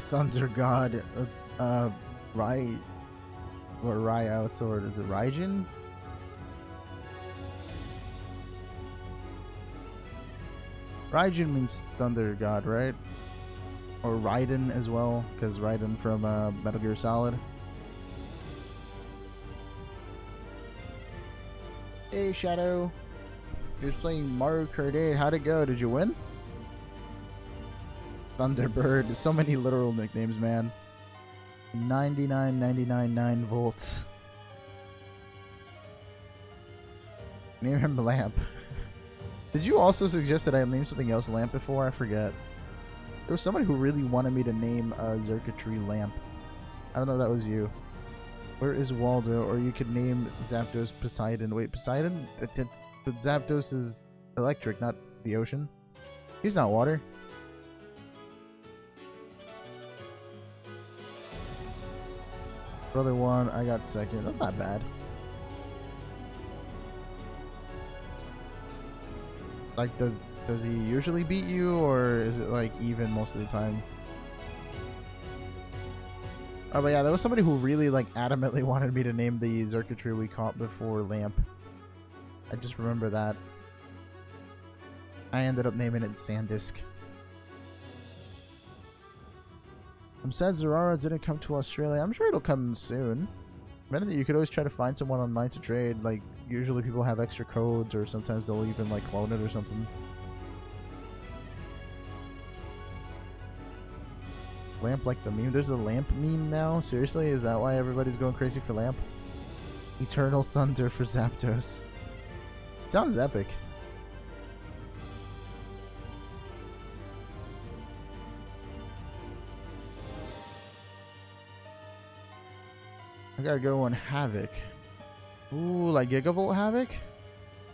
Thunder God, Rai, or Raya, what's the word? Is it Raijin? Raijin means Thunder God, right? Or Raiden as well, because Raiden from Metal Gear Solid. Hey Shadow, he was playing Mario Kart 8. How'd it go? Did you win? Thunderbird. So many literal nicknames, man. 99.99 volts. Name him Lamp. Did you also suggest that I name something else Lamp before? I forget. There was somebody who really wanted me to name a Circuitry Lamp. I don't know if that was you. Where is Waldo? Or you could name Zapdos Poseidon. Wait, Poseidon? But Zapdos is electric, not the ocean. He's not water. Brother won, I got second. That's not bad. Like, does he usually beat you, or is it like even most of the time? Oh, but yeah, there was somebody who really like adamantly wanted me to name the Circuitry we caught before Lamp. I just remember that. I ended up naming it Sandisk. I'm sad Zerara didn't come to Australia. I'm sure it'll come soon. Remember that you could always try to find someone online to trade. Like, usually people have extra codes, or sometimes they'll even, like, clone it or something. Lamp like the meme? There's a Lamp meme now? Seriously? Is that why everybody's going crazy for Lamp? Eternal Thunder for Zapdos. Sounds epic. I gotta go on Havoc. Ooh, like Gigavolt Havoc?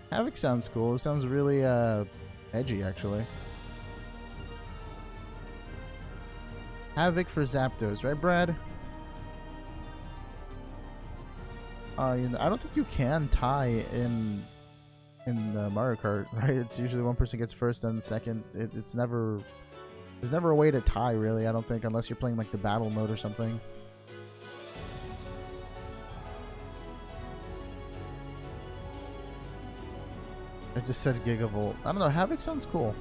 Havoc sounds cool. It sounds really edgy, actually. Havoc for Zapdos, right, Brad? You know, I don't think you can tie in Mario Kart, right? It's usually one person gets first and second. It's never... There's never a way to tie, really, I don't think, unless you're playing like the battle mode or something. I just said Gigavolt. I don't know, Havoc sounds cool.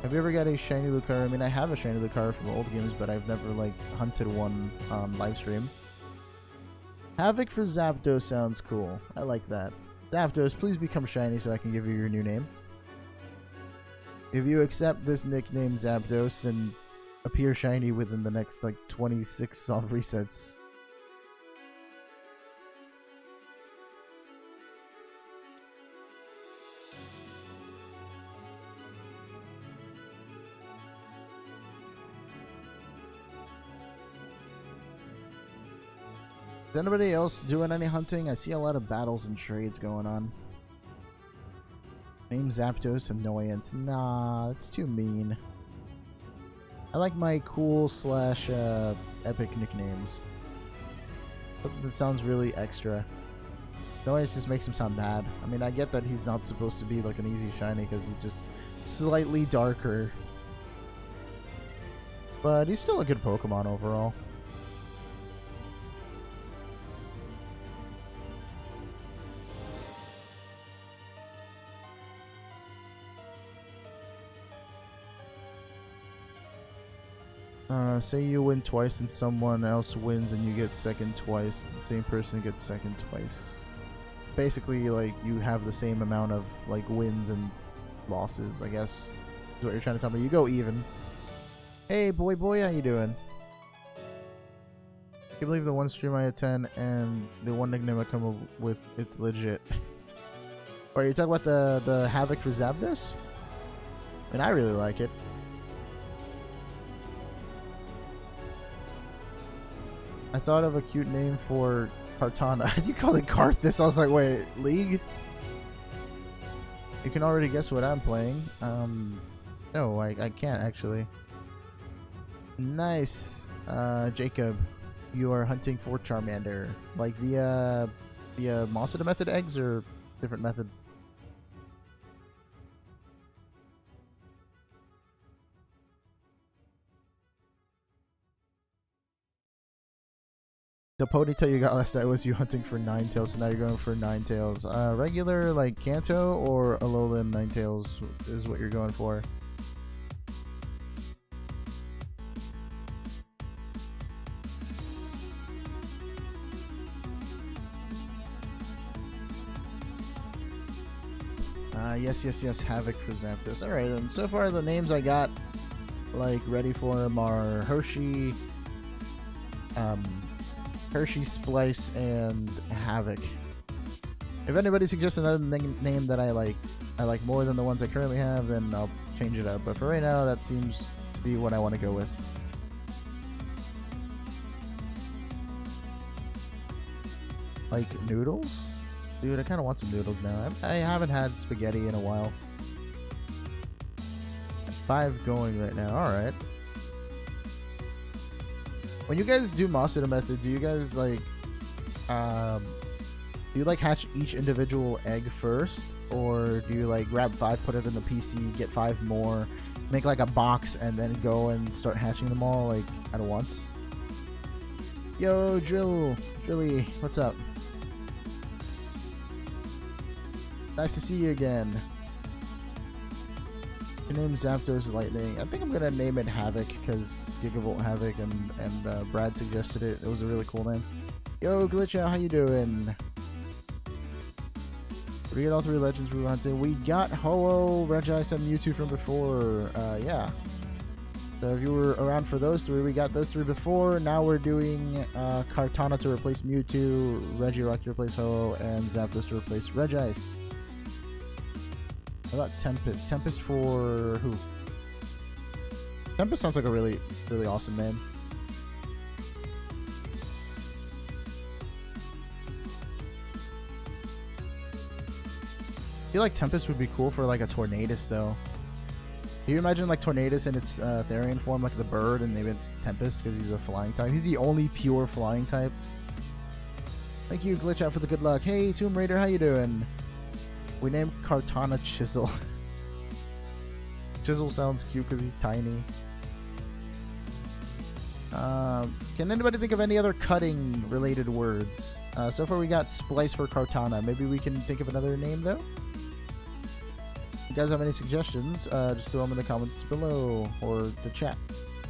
Have you ever got a shiny Lucario? I mean, I have a shiny Lucario from old games, but I've never, like, hunted one on live stream. Havoc for Zapdos sounds cool. I like that. Zapdos, please become shiny so I can give you your new name. If you accept this nickname, Zapdos, then appear shiny within the next, like, 26 soft resets. Is anybody else doing any hunting? I see a lot of battles and trades going on. Name Zapdos Annoyance. Nah, that's too mean. I like my cool slash epic nicknames. That sounds really extra. Noise just makes him sound bad. I mean, I get that he's not supposed to be like an easy shiny because he's just slightly darker. But he's still a good Pokemon overall. Say you win twice and someone else wins and you get second twice. The same person gets second twice. Basically, like, you have the same amount of, like, wins and losses, I guess. Is what you're trying to tell me. You go even. Hey, boy, how you doing? I can't believe the one stream I attend and the one nickname I come up with, it's legit. Are you talking about the Havoc for Zapdos? I mean, I really like it. I thought of a cute name for Kartana. You called it Karthus. I was like, wait, League? You can already guess what I'm playing. No, I can't actually. Nice. Jacob, you are hunting for Charmander. Like via Mossida method eggs or different method? The ponytail you got last night was you hunting for Ninetales, so now you're going for Ninetales. Regular, like, Kanto or Alolan Ninetales is what you're going for. Yes, Havoc for Zapdos. Alright, and so far the names I got, like, ready for him are Hershey, Splice, and Havoc. If anybody suggests another name that I like more than the ones I currently have, then I'll change it up. But for right now, that seems to be what I want to go with. Like noodles? Dude, I kind of want some noodles now. I haven't had spaghetti in a while. 5 going right now. Alright. When you guys do Mossida method, do you guys like do you like hatch each individual egg first, or do you like grab 5, put it in the PC, get 5 more, make like a box, and then go and start hatching them all like at once? Yo, Drilly, what's up? Nice to see you again. Your name's Zapdos Lightning. I think I'm gonna name it Havoc because Gigavolt Havoc and Brad suggested it. It was a really cool name. Yo, Glitch out, how you doing? We got all 3 legends we were hunting. We got Ho-Oh, Regice, and Mewtwo from before. Yeah. So if you were around for those 3, we got those 3 before. Now we're doing Kartana to replace Mewtwo, Regirock to replace Ho-Oh, and Zapdos to replace Regice. How about Tempest? Tempest for who? Tempest sounds like a really awesome name. I feel like Tempest would be cool for like a Tornadus though. Can you imagine like Tornadus in its Therian form, like the bird, and name it Tempest because he's a flying type? He's the only pure flying type. Thank you, Glitch out, for the good luck. Hey, Tomb Raider, how you doing? We named Kartana Chisel. Chisel sounds cute because he's tiny. Can anybody think of any other cutting related words? So far we got Splice for Kartana. Maybe we can think of another name though? If you guys have any suggestions, just throw them in the comments below or the chat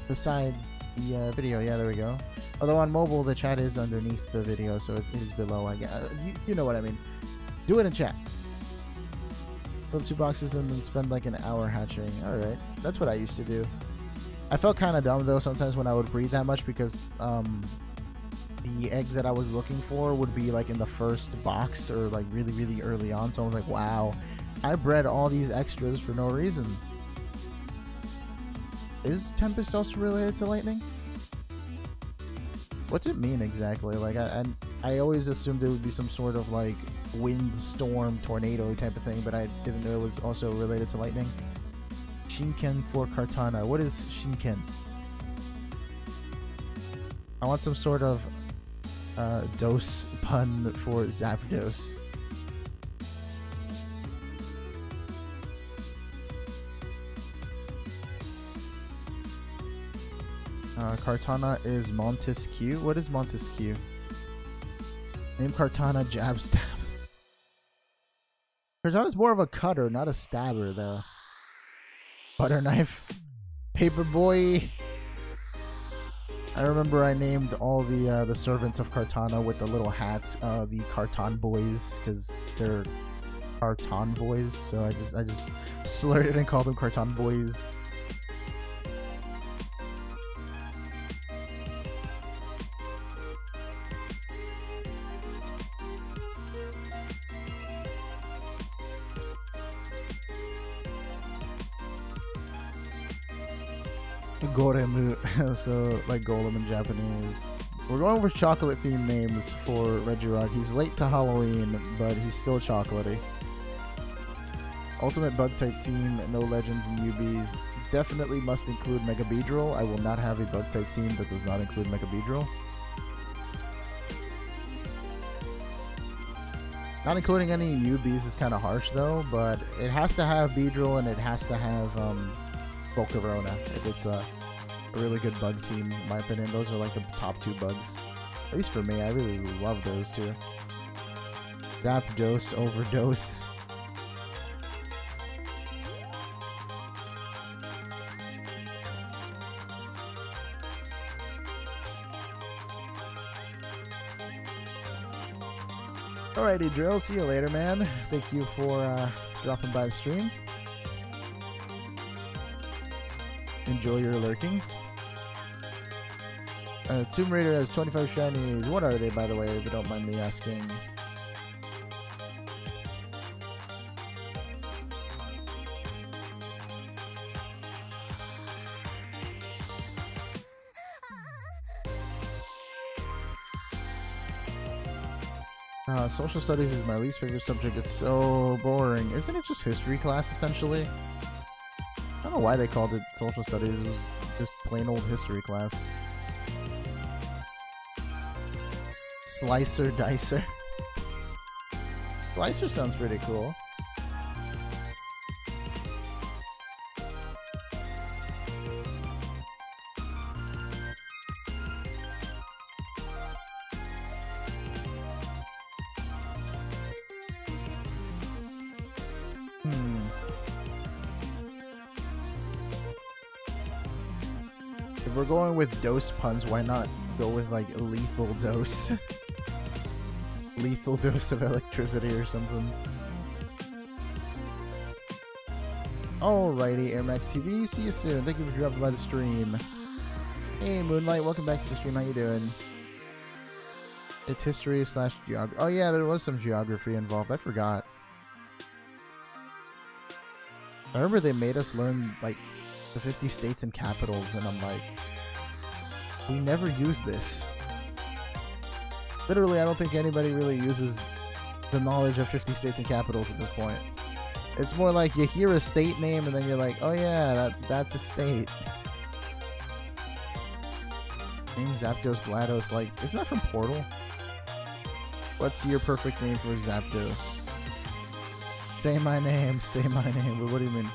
beside the video. Yeah, there we go. Although on mobile the chat is underneath the video, so it is below, I guess. You know what I mean. Do it in chat. Flip 2 boxes and then spend like an hour hatching. Alright, that's what I used to do. I felt kind of dumb though sometimes when I would breed that much because the egg that I was looking for would be like in the first box or like really early on. So I was like, wow, I bred all these extras for no reason. Is Tempest also related to lightning? What's it mean exactly? Like I always assumed it would be some sort of like wind, storm, tornado type of thing, but I didn't know it was also related to lightning. Shinken for Kartana. What is Shinken? I want some sort of dose pun for Zapdos. Kartana is Montesquieu. What is Montesquieu? Name Kartana jab stab. Kartana's more of a cutter, not a stabber, though. Butter knife. Paperboy. I remember I named all the servants of Kartana with the little hats, the Kartan boys, because they're Kartan boys. So I just slurred it and called them Kartan boys. Goremu, so like golem in Japanese. We're going with chocolate themed names for Regirock. He's late to Halloween, but he's still chocolatey. Ultimate bug type team, no legends and UBs. Definitely must include Mega Beedrill. I will not have a bug type team that does not include Mega Beedrill. Not including any UBs is kind of harsh though, but it has to have Beedrill and it has to have Volcarona. It's a really good bug team, in my opinion. Those are like the top two bugs. At least for me, I really love those two. Zapdos, Overdose. Alrighty, Drill. See you later, man. Thank you for dropping by the stream. Enjoy your lurking. Tomb Raider has 25 shinies. What are they, by the way, if you don't mind me asking? Social studies is my least favorite subject. It's so boring. Isn't it just history class, essentially? I don't know why they called it social studies. It was just plain old history class. Slicer Dicer. Slicer sounds pretty cool. If we're going with dose puns, why not go with like a lethal dose? Lethal dose of electricity or something. Alrighty, AirMax TV, see you soon. Thank you for dropping by the stream. Hey Moonlight, welcome back to the stream. How you doing? It's history slash geography. Oh yeah, there was some geography involved. I forgot. I remember they made us learn like the 50 states and capitals, and I'm like, we never use this. Literally, I don't think anybody really uses the knowledge of 50 states and capitals at this point. It's more like you hear a state name and then you're like, oh yeah, that's a state. Name Zapdos, GLaDOS, like, isn't that from Portal? What's your perfect name for Zapdos? Say my name, but what do you mean?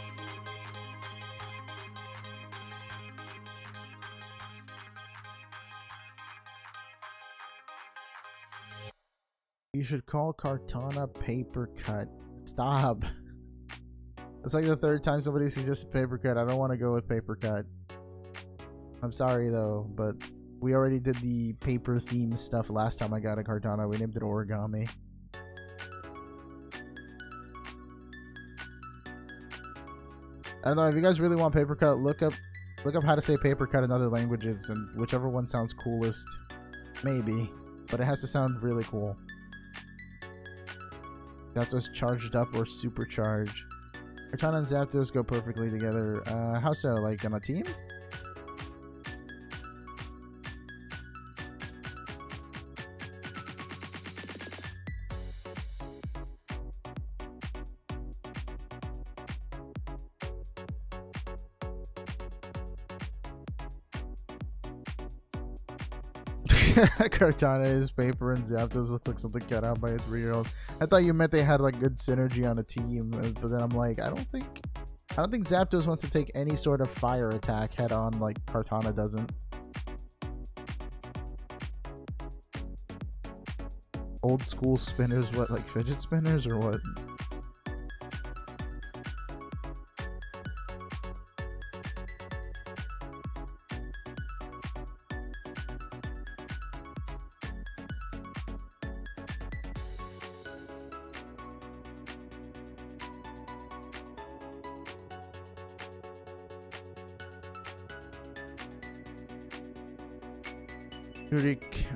You should call Kartana Paper Cut. Stop. It's like the third time somebody suggested Paper Cut. I don't want to go with Paper Cut. I'm sorry though, but we already did the paper theme stuff last time I got a Kartana. We named it Origami. I don't know, if you guys really want Paper Cut, look up how to say Paper Cut in other languages, and whichever one sounds coolest, maybe. But it has to sound really cool. Zapdos charged up or supercharged. Kartana and Zapdos go perfectly together. How so? Like on a team? Kartana is paper and Zapdos looks like something cut out by a 3-year-old. I thought you meant they had like good synergy on a team, but then I'm like, I don't think Zapdos wants to take any sort of fire attack head on like Kartana doesn't. old school spinners, what, like fidget spinners or what?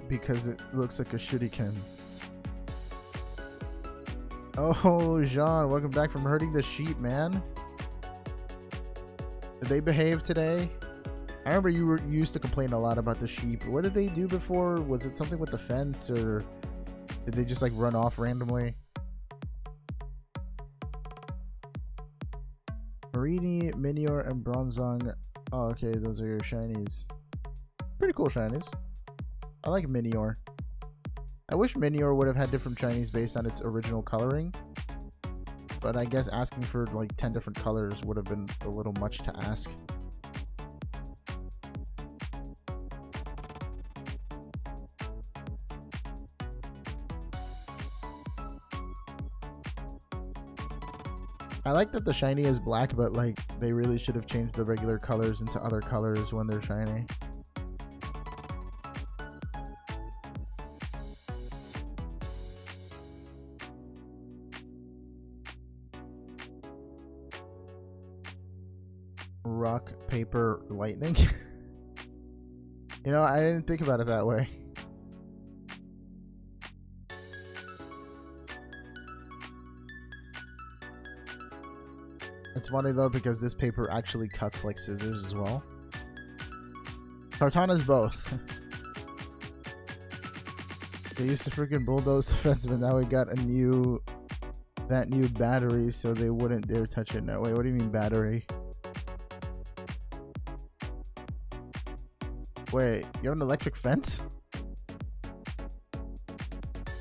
Because it looks like a shuriken. Oh, Jean, welcome back from herding the sheep, man. Did they behave today? I remember you used to complain a lot about the sheep. What did they do before? Was it something with the fence, or did they just like run off randomly? Marini, Minior, and Bronzong. Oh, okay, those are your shinies. Pretty cool shinies. I like Minior. I wish Minior would have had different shinies based on its original coloring. But I guess asking for like 10 different colors would have been a little much to ask. I like that the shiny is black, but like they really should have changed the regular colors into other colors when they're shiny. Rock, paper, lightning. You know, I didn't think about it that way. It's funny though because this paper actually cuts like scissors as well. Kartana's both. They used to freaking bulldoze the fence, but now we got that new battery, so they wouldn't dare touch it. No, wait, what do you mean battery? Wait, you have an electric fence?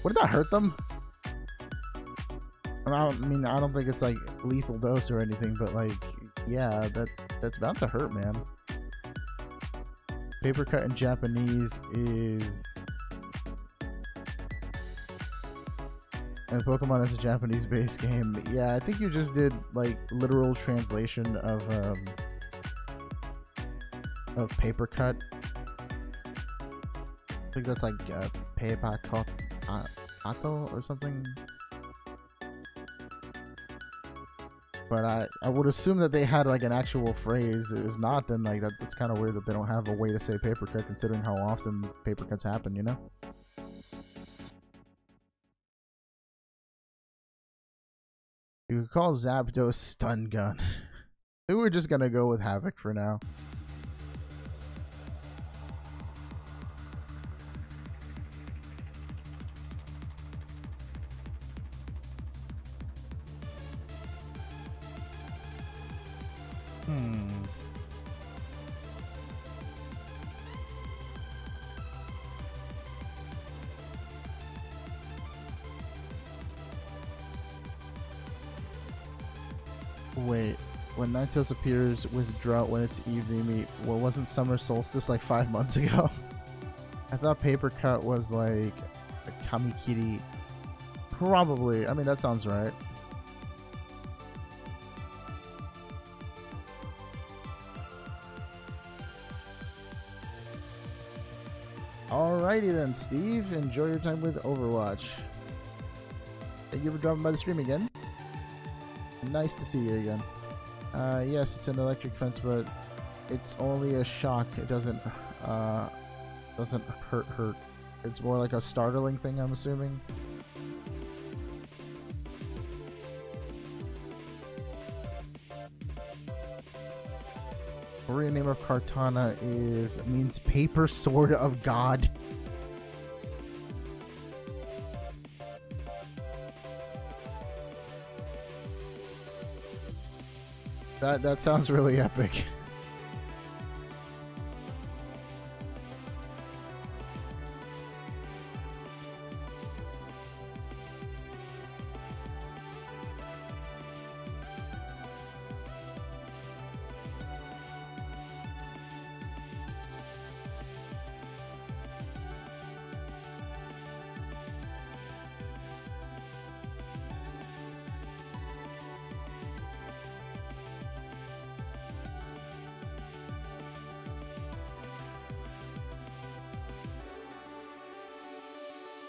Would that hurt them? I mean, I don't think it's like lethal dose or anything, but like, yeah, that's bound to hurt, man. Paper cut in Japanese is... And Pokemon is a Japanese-based game. Yeah, I think you just did like literal translation of paper cut. I think that's like paper cut ato or something. But I would assume that they had like an actual phrase. If not, then like that's kind of weird that they don't have a way to say paper cut, considering how often paper cuts happen, you know? You could call Zapdos stun gun. I think we're just gonna go with Havoc for now. Wait, when Ninetales appears with drought when it's evening meet, well, wasn't summer solstice like 5 months ago? I thought paper cut was like a Kamikiri. Probably. I mean, that sounds right. Alrighty then, Steve. Enjoy your time with Overwatch. Thank you for dropping by the stream again. Nice to see you again. Yes, it's an electric fence, but it's only a shock. It doesn't hurt. It's more like a startling thing, I'm assuming. Korean name of Kartana means paper sword of God. That sounds really epic.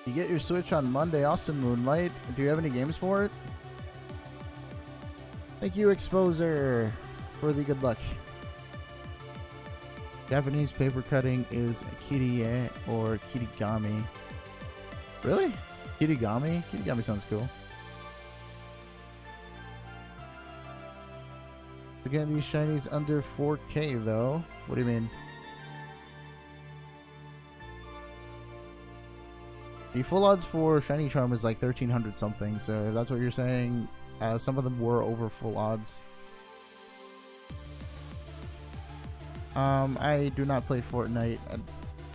You get your Switch on Monday. Awesome, Moonlight. Do you have any games for it? Thank you, Exposer, for the good luck. Japanese paper cutting is kirie or kirigami. Really? Kirigami? Kirigami sounds cool. We're getting these shinies under 4K though. What do you mean? The full odds for Shiny Charm is like 1300 something, so if that's what you're saying, some of them were over full odds. I do not play Fortnite.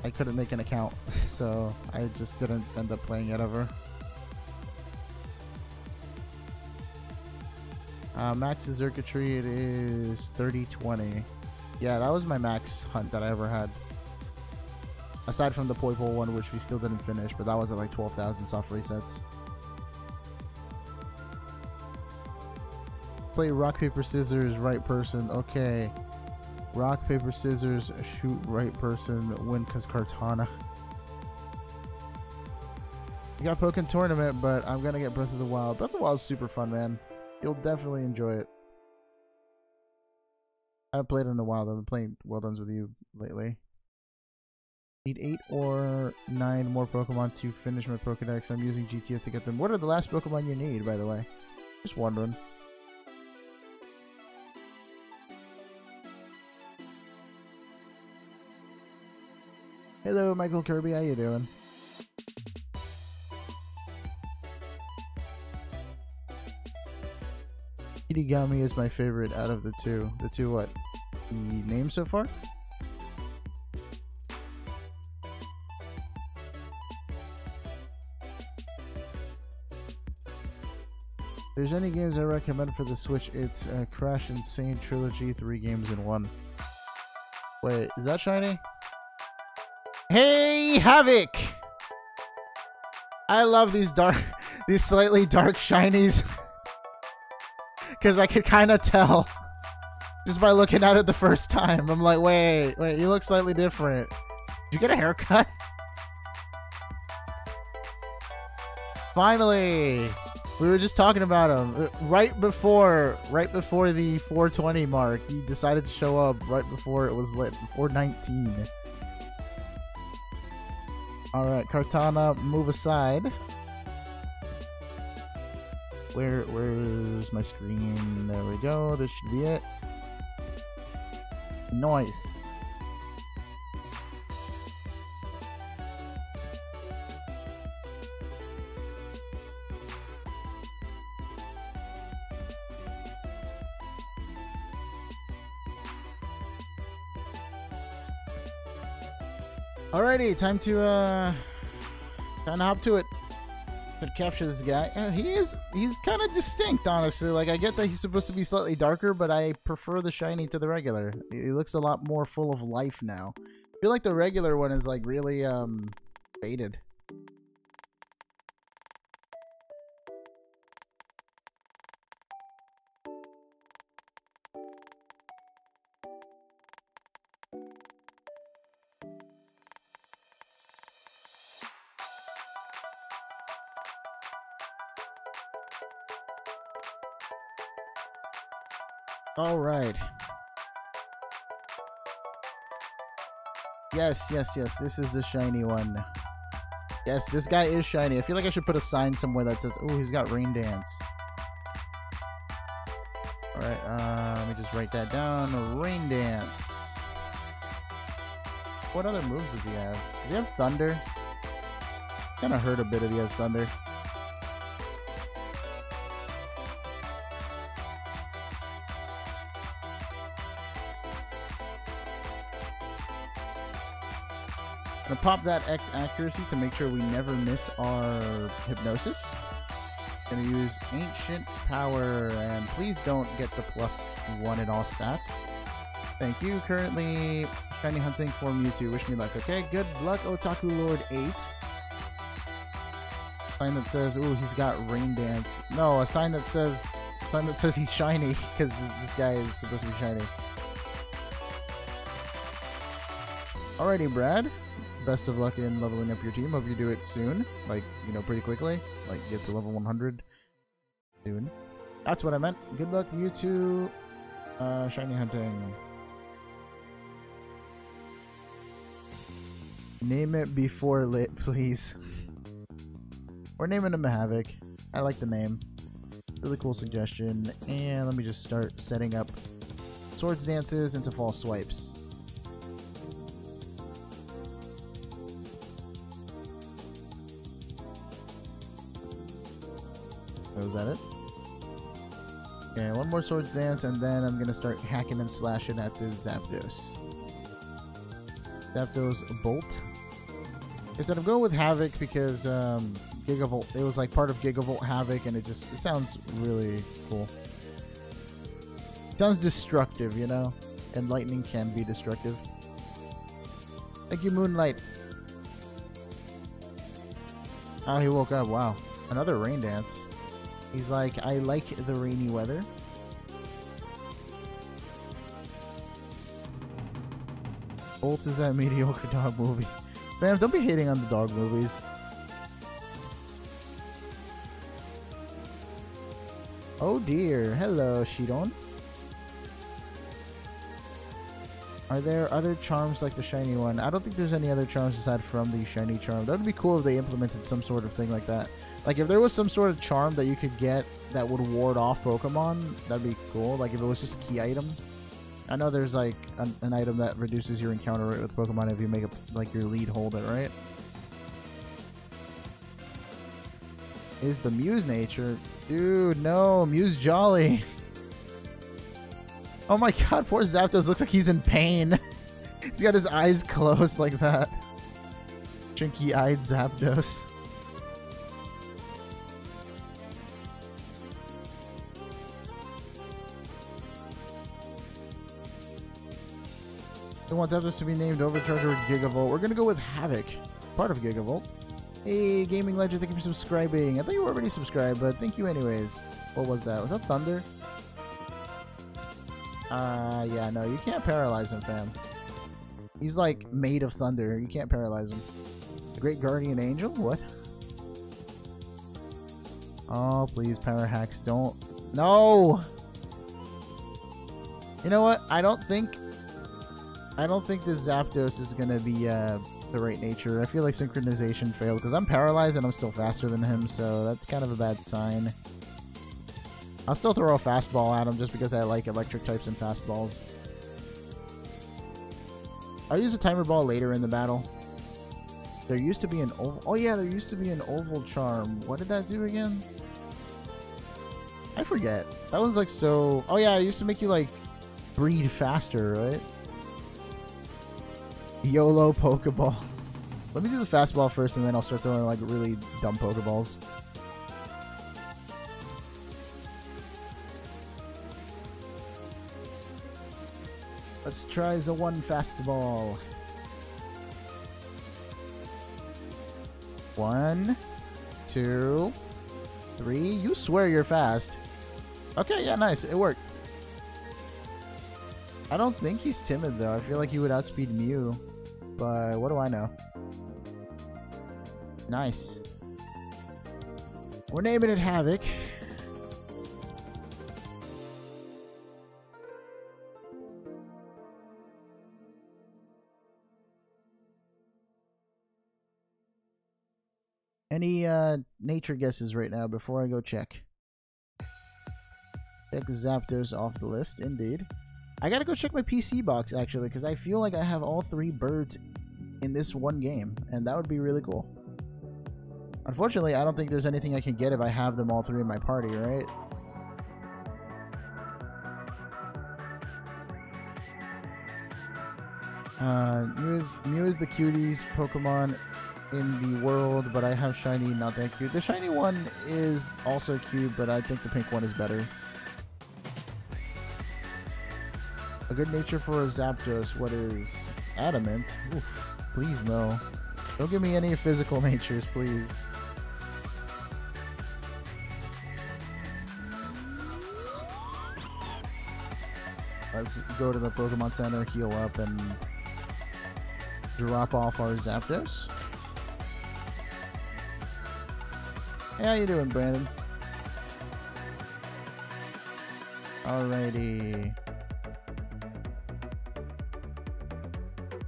I couldn't make an account, so I just didn't end up playing it ever. Max circuitry, it is 3020. Yeah, that was my max hunt that I ever had. Aside from the Poipole one, which we still didn't finish, but that was at like 12,000 soft resets. Play rock, paper, scissors, right person. Okay. Rock, paper, scissors, shoot, right person, win because Kartana. I got Pokemon Tournament, but I'm gonna get Breath of the Wild. Breath of the Wild is super fun, man. You'll definitely enjoy it. I haven't played it in a while. I've been playing Well Done's with you lately. Need 8 or 9 more Pokemon to finish my Pokedex. I'm using GTS to get them. What are the last Pokemon you need, by the way? Just wondering. Hello, Michael Kirby. How you doing? Kirigami is my favorite out of the two. The two what? The names so far? If there's any games I recommend for the Switch, it's Crash Insane Trilogy, 3 games in 1. Wait, is that shiny? Hey, Havoc! I love these these slightly dark shinies. Because I could kind of tell just by looking at it the first time. I'm like, wait, you look slightly different. Did you get a haircut? Finally! We were just talking about him. Right before the 420 mark, he decided to show up right before it was lit. 419. Alright, Kartana, move aside. Where's my screen? There we go. This should be it. Nice. Alrighty, time to hop to it. Could capture this guy. He's kind of distinct, honestly. Like, I get that he's supposed to be slightly darker, but I prefer the shiny to the regular. He looks a lot more full of life now. I feel like the regular one is like really faded. All right. Yes. This is the shiny one. Yes, this guy is shiny. I feel like I should put a sign somewhere that says, "Oh, he's got Rain Dance." All right. Let me just write that down. Rain Dance. What other moves does he have? Does he have Thunder? Kind of heard a bit if he has Thunder. Gonna pop that X accuracy to make sure we never miss our Hypnosis. Gonna use Ancient Power, and please don't get the +1 in all stats. Thank you. Currently shiny hunting for Mewtwo. Wish me luck. Okay, good luck, Otaku Lord 8. Sign that says, "Ooh, he's got Rain Dance." No, a sign that says he's shiny, because this guy is supposed to be shiny. Alrighty, Brad. Best of luck in leveling up your team. Hope you do it soon. Like, you know, pretty quickly. Like, get to level 100 soon. That's what I meant. Good luck, you two. Shiny hunting. Name it before lit, please. We're naming him Havoc. I like the name. Really cool suggestion. And let me just start setting up swords dances into false swipes. Was that it? Okay, one more swords dance, and then I'm gonna start hacking and slashing at this Zapdos. Zapdos Bolt. I said I'm going with Havoc because Gigavolt. It was like part of Gigavolt Havoc, and it sounds really cool. Sounds destructive, you know, and lightning can be destructive. Thank you, Moonlight. Oh, he woke up. Wow, another rain dance. He's like, I like the rainy weather. Bolt is that mediocre dog movie. Fam, don't be hating on the dog movies. Oh dear. Hello, Shidon. Are there other charms like the shiny one? I don't think there's any other charms aside from the shiny charm. That would be cool if they implemented some sort of thing like that. Like, if there was some sort of charm that you could get that would ward off Pokemon, that'd be cool. Like, if it was just a key item. I know there's, like, an item that reduces your encounter rate with Pokemon if you make, like, your lead hold it, right? Is the Muse nature? Dude, no. Muse Jolly. Oh my god, poor Zapdos looks like he's in pain. He's got his eyes closed like that. Chinky-eyed Zapdos. I want Zapdos to be named Overcharge or Gigavolt. We're gonna go with Havoc, part of Gigavolt. Hey, Gaming Legend, thank you for subscribing. I thought you were already subscribed, but thank you anyways. What was that? Was that Thunder? Yeah, no, you can't paralyze him, fam. He's like made of thunder. You can't paralyze him. The Great Guardian Angel? What? Oh, please, Power Hacks, don't. No! You know what? I don't think this Zapdos is gonna be the right nature. I feel like synchronization failed because I'm paralyzed and I'm still faster than him, so that's kind of a bad sign. I'll still throw a fastball at him just because I like electric types and fastballs. I'll use a timer ball later in the battle. There used to be an oval. Oh yeah, there used to be an oval charm. What did that do again? I forget. That was like so. Oh yeah, it used to make you like breed faster, right? YOLO Pokeball. Let me do the fastball first, and then I'll start throwing like really dumb Pokeballs. Let's try the one fastball. 1, 2, 3. You swear you're fast. Okay, yeah, nice. It worked. I don't think he's timid, though. I feel like he would outspeed Mew. But what do I know? Nice. We're naming it Havoc. Any nature guesses right now before I go check? Check Zapdos off the list, indeed. I gotta go check my PC box, actually, because I feel like I have all 3 birds in this one game, and that would be really cool. Unfortunately, I don't think there's anything I can get if I have them all 3 in my party, right? Mew is the cutest Pokemon in the world, but I have shiny, not that cute. The shiny one is also cute, but I think the pink one is better. A good nature for a Zapdos. What is adamant? Oof, please no. Don't give me any physical natures, please. Let's go to the Pokemon Center, heal up, and drop off our Zapdos. Hey, how you doing, Brandon? Alrighty.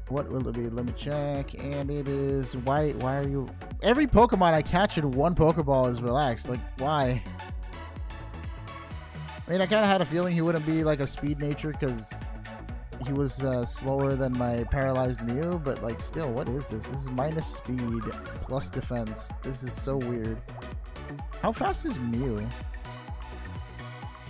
What will it be? Let me check. And it is... Why are you... Every Pokemon I catch in one Pokeball is relaxed. Like, why? I mean, I kind of had a feeling he wouldn't be like a speed nature because he was slower than my paralyzed Mew, but like still, what is this? This is minus speed plus defense. This is so weird. How fast is Mew?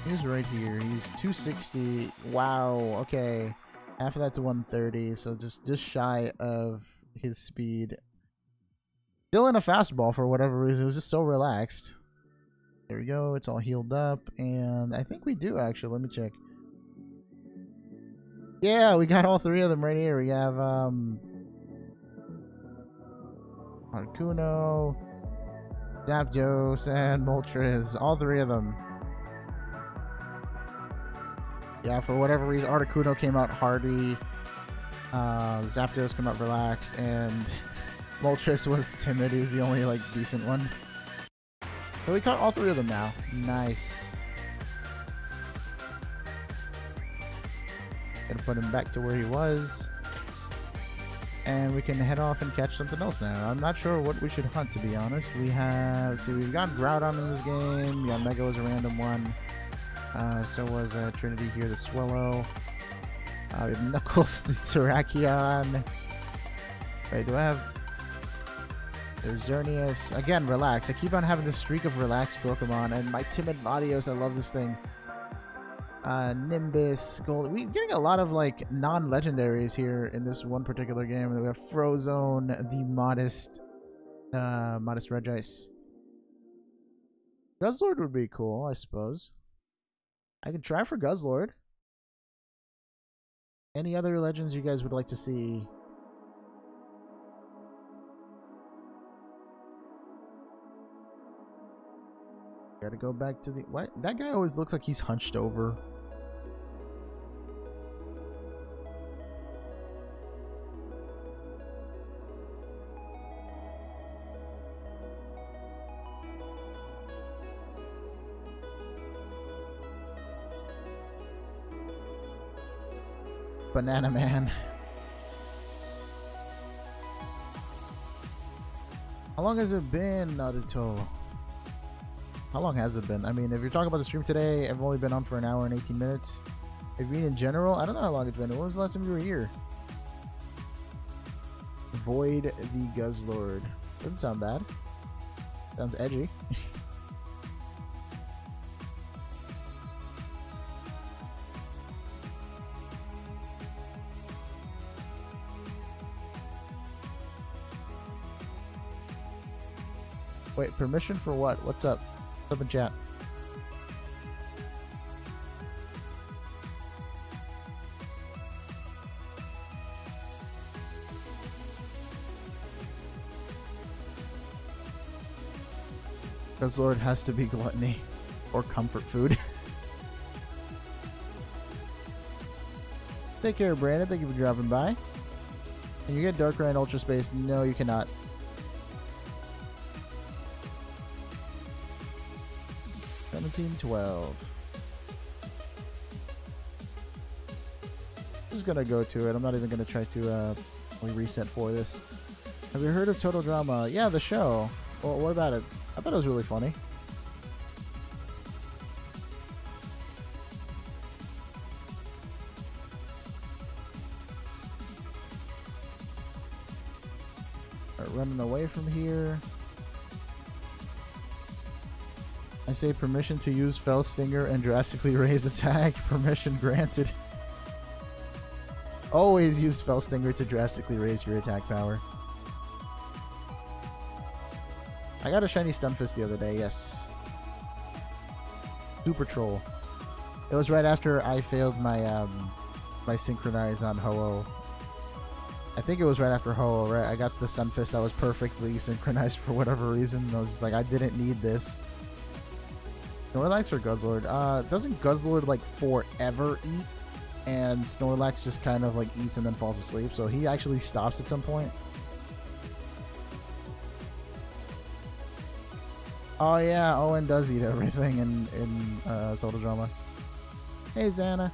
He's right here. He's 260. Wow. Okay. Half of that's 130, so just shy of his speed. Still in a fastball for whatever reason. It was just so relaxed. There we go. It's all healed up, and I think we do actually. Let me check. Yeah, we got all three of them right here. We have Articuno, Zapdos, and Moltres. All three of them. Yeah, for whatever reason, Articuno came out hardy. Zapdos came out relaxed, and Moltres was timid. He was the only like decent one. So we caught all three of them now. Nice. Gonna put him back to where he was. And we can head off and catch something else now. I'm not sure what we should hunt, to be honest. We have... Let's see, we've got Groudon in this game. Yeah, Mega was a random one. So was Trinity here, the Swallow. We have Knuckles, the Terrakion. Wait, do I have... There's Xerneas. Again, relax. I keep on having this streak of relaxed Pokemon. And my timid Latios, I love this thing. Nimbus, Gold. We're getting a lot of like non-legendaries here in this one particular game. We have Frozone, the modest Regice. Guzzlord would be cool, I suppose. I can try for Guzzlord. Any other legends you guys would like to see? Gotta go back to the... What? That guy always looks like he's hunched over. Banana Man. How long has it been, Naruto? How long has it been? I mean, if you're talking about the stream today, I've only been on for an hour and 18 minutes. If you mean in general, I don't know how long it's been. When was the last time you were here? Void the Guzzlord. Doesn't sound bad. Sounds edgy. Wait, permission for what? What's up? What's up in chat? Guzzlord has to be gluttony or comfort food. Take care, Brandon. Thank you for dropping by. Can you get Darkrai in Ultra Space? No, you cannot. Team 12. Just gonna go to it. I'm not even gonna try to reset for this. Have you heard of Total Drama? Yeah, the show. Well, what about it? I thought it was really funny. Alright, running away from here. I say permission to use Fell Stinger and drastically raise attack. Permission granted. Always use Fell Stinger to drastically raise your attack power. I got a shiny Stunfisk the other day, yes. Super Troll. It was right after I failed my my synchronize on Ho-Oh. I think it was right after Ho-Oh, right? I got the Stunfisk that was perfectly synchronized for whatever reason. I was just like, I didn't need this. Snorlax or Guzzlord? Doesn't Guzzlord like forever eat and Snorlax just kind of like eats and then falls asleep. So he actually stops at some point. Oh yeah, Owen does eat everything in Total Drama. Hey Xana.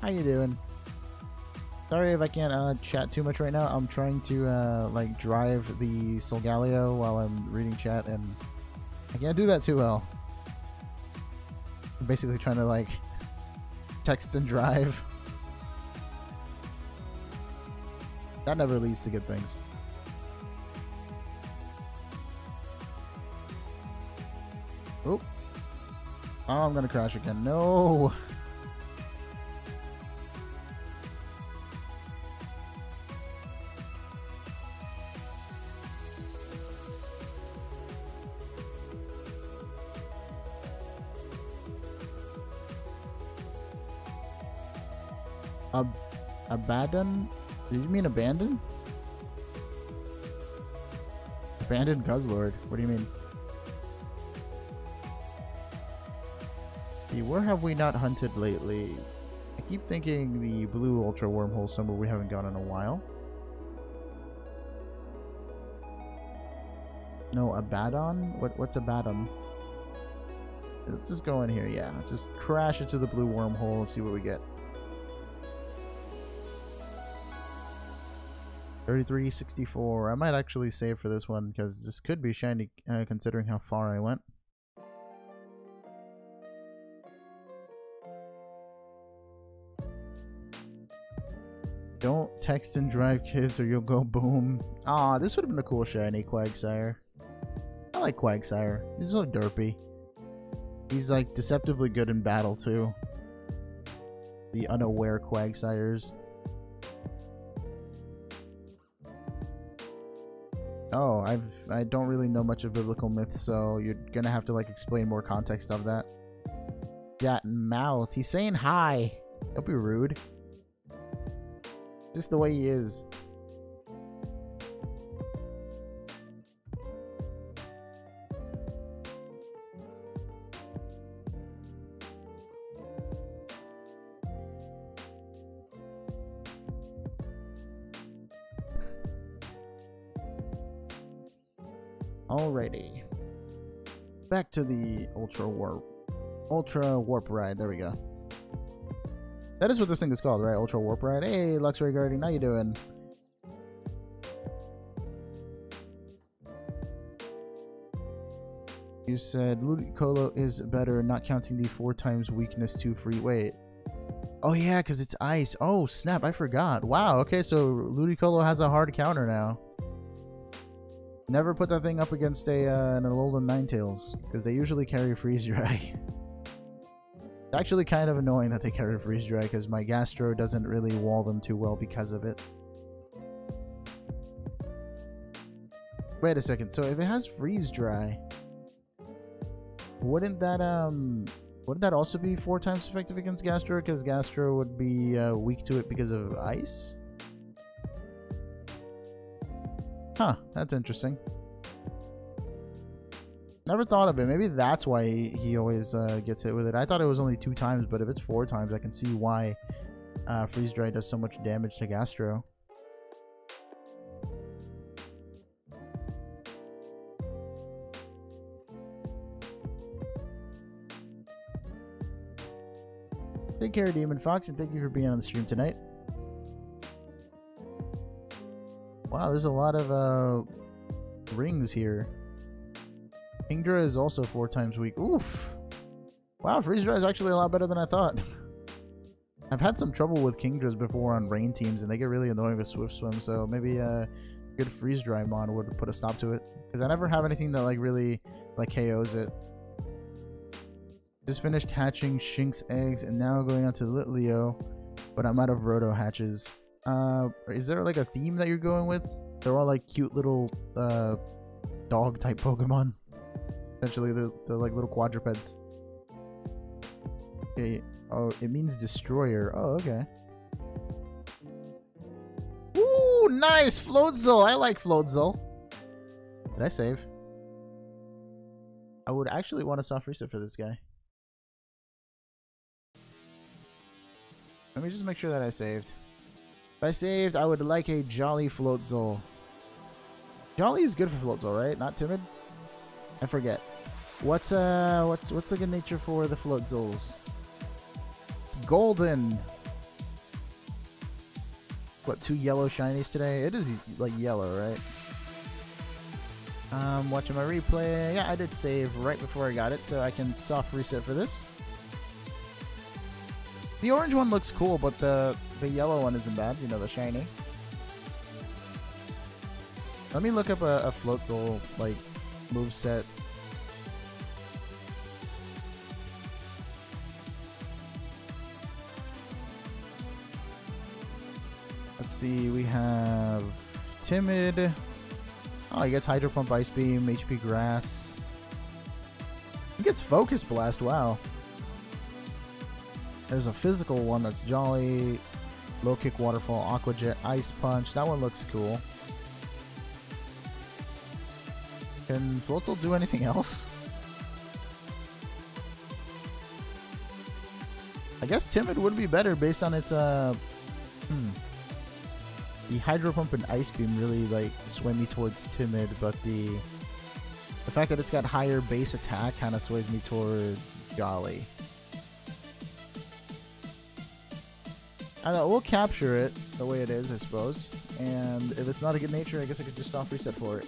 How you doing? Sorry if I can't chat too much right now. I'm trying to like drive the Solgaleo while I'm reading chat, and I can't do that too well. I'm basically trying to like text and drive. That never leads to good things. Oh, I'm gonna crash again. No. Abandon? Did you mean abandon? Abandoned Guzzlord? What do you mean? Where have we not hunted lately? I keep thinking the blue ultra wormhole somewhere we haven't gone in a while. No, Abaddon? What's Abaddon? Let's just go in here, yeah. Just crash into the blue wormhole and see what we get. 3364. I might actually save for this one because this could be shiny considering how far I went. Don't text and drive, kids, or you'll go boom. Aw, this would have been a cool shiny Quagsire. I like Quagsire. He's so derpy. He's like deceptively good in battle too. The unaware Quagsires. Oh, I don't really know much of biblical myths, so you're gonna have to like explain more context of that. That mouth. He's saying hi. Don't be rude. Just the way he is. Alrighty. Back to the Ultra Warp Ride. There we go. That is what this thing is called, right? Ultra Warp Ride. Hey, Luxray Guardian, how you doing? You said Ludicolo is better, not counting the 4 times weakness to free weight. Oh yeah, because it's ice. Oh snap, I forgot. Wow, okay, so Ludicolo has a hard counter now. Never put that thing up against an Alolan Ninetales, because they usually carry Freeze Dry. It's actually kind of annoying that they carry Freeze Dry, because my Gastro doesn't really wall them too well because of it. Wait a second, so if it has Freeze Dry, wouldn't that also be 4 times effective against Gastro, because Gastro would be weak to it because of ice? Huh, that's interesting. Never thought of it. Maybe that's why he always gets hit with it. I thought it was only 2 times, but if it's 4 times, I can see why Freeze Dry does so much damage to Gastro. Take care, Demon Fox, and thank you for being on the stream tonight. Wow, there's a lot of rings here. Kingdra is also 4 times weak. Oof. Wow, Freeze Dry is actually a lot better than I thought. I've had some trouble with Kingdras before on rain teams, and they get really annoying with Swift Swim, so maybe a good Freeze Dry mon would put a stop to it. Because I never have anything that like really like KOs it. Just finished hatching Shink's eggs, and now going on to Litleo, but I'm out of Roto hatches. Is there like a theme that you're going with? They're all like cute little dog type Pokemon. Essentially they're like little quadrupeds. Okay. Oh, it means destroyer. Oh, okay. Ooh, nice! Floatzel! I like Floatzel. Did I save? I would actually want a soft reset for this guy. Let me just make sure that I saved. If I saved, I would like a Jolly Floatzel. Jolly is good for Floatzel, right? Not timid? I forget. What's the good nature for the Floatzels? It's golden. What, 2 yellow shinies today? It is like yellow, right? Watching my replay. Yeah, I did save right before I got it, so I can soft reset for this. The orange one looks cool, but the yellow one isn't bad. You know, the shiny. Let me look up a Floatzel like moveset. Let's see, we have Timid. Oh, he gets Hydro Pump, Ice Beam, HP Grass. He gets Focus Blast, wow. There's a physical one that's Jolly. Low Kick, Waterfall, Aqua Jet, Ice Punch. That one looks cool. Can Floatzel do anything else? I guess Timid would be better based on its The Hydro Pump and Ice Beam really like sway me towards Timid, but the fact that it's got higher base attack kind of sways me towards Jolly. I don't know, we'll capture it the way it is, I suppose. And if it's not a good nature, I guess I could just soft reset for it.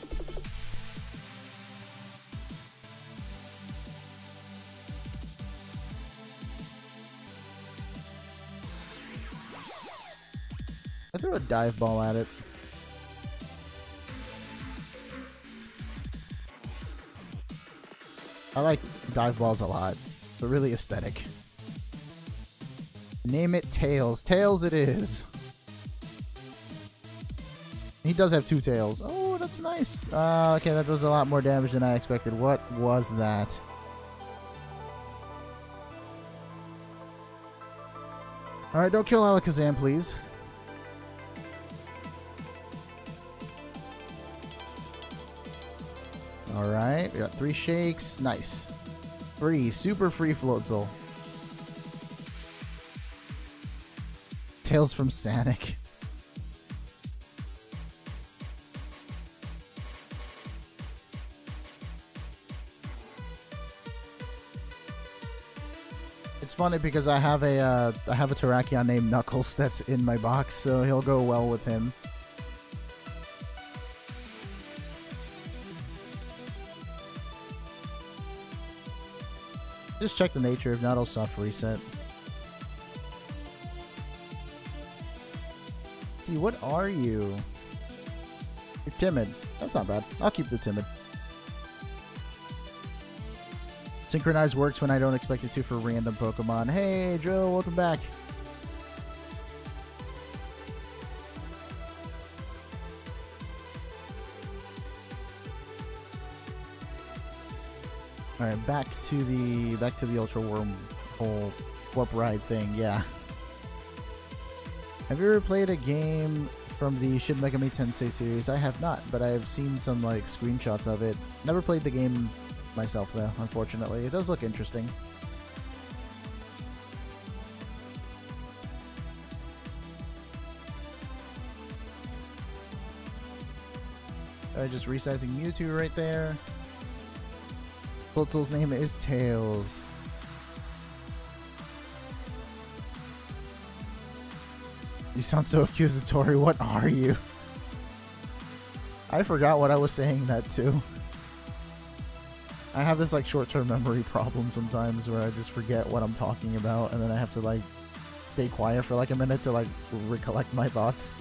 I threw a dive ball at it. I like dive balls a lot. They're really aesthetic. Name it Tails. Tails it is. He does have 2 tails. Oh, that's nice. Okay, that does a lot more damage than I expected. What was that? Alright, don't kill Alakazam, please. Alright, we got 3 shakes. Nice. Free. Super free Floatzel. Tales from Sanic. It's funny because I have a Terrakion named Knuckles that's in my box, so he'll go well with him. Just check the nature, if not, I'll soft reset. See, what are you? You're timid. That's not bad. I'll keep the timid. Synchronize works when I don't expect it to for random Pokemon. Hey, Joe, welcome back. All right, back to the Ultra Wormhole Warp Ride thing. Yeah. Have you ever played a game from the Shin Megami Tensei series? I have not, but I've seen some like screenshots of it. Never played the game myself though, unfortunately. It does look interesting. Just resizing Mewtwo right there. Floatzel's name is Tails. You sound so accusatory. What are you? I forgot what I was saying that too. I have this like short-term memory problem sometimes where I just forget what I'm talking about and then I have to like stay quiet for like a minute to like recollect my thoughts.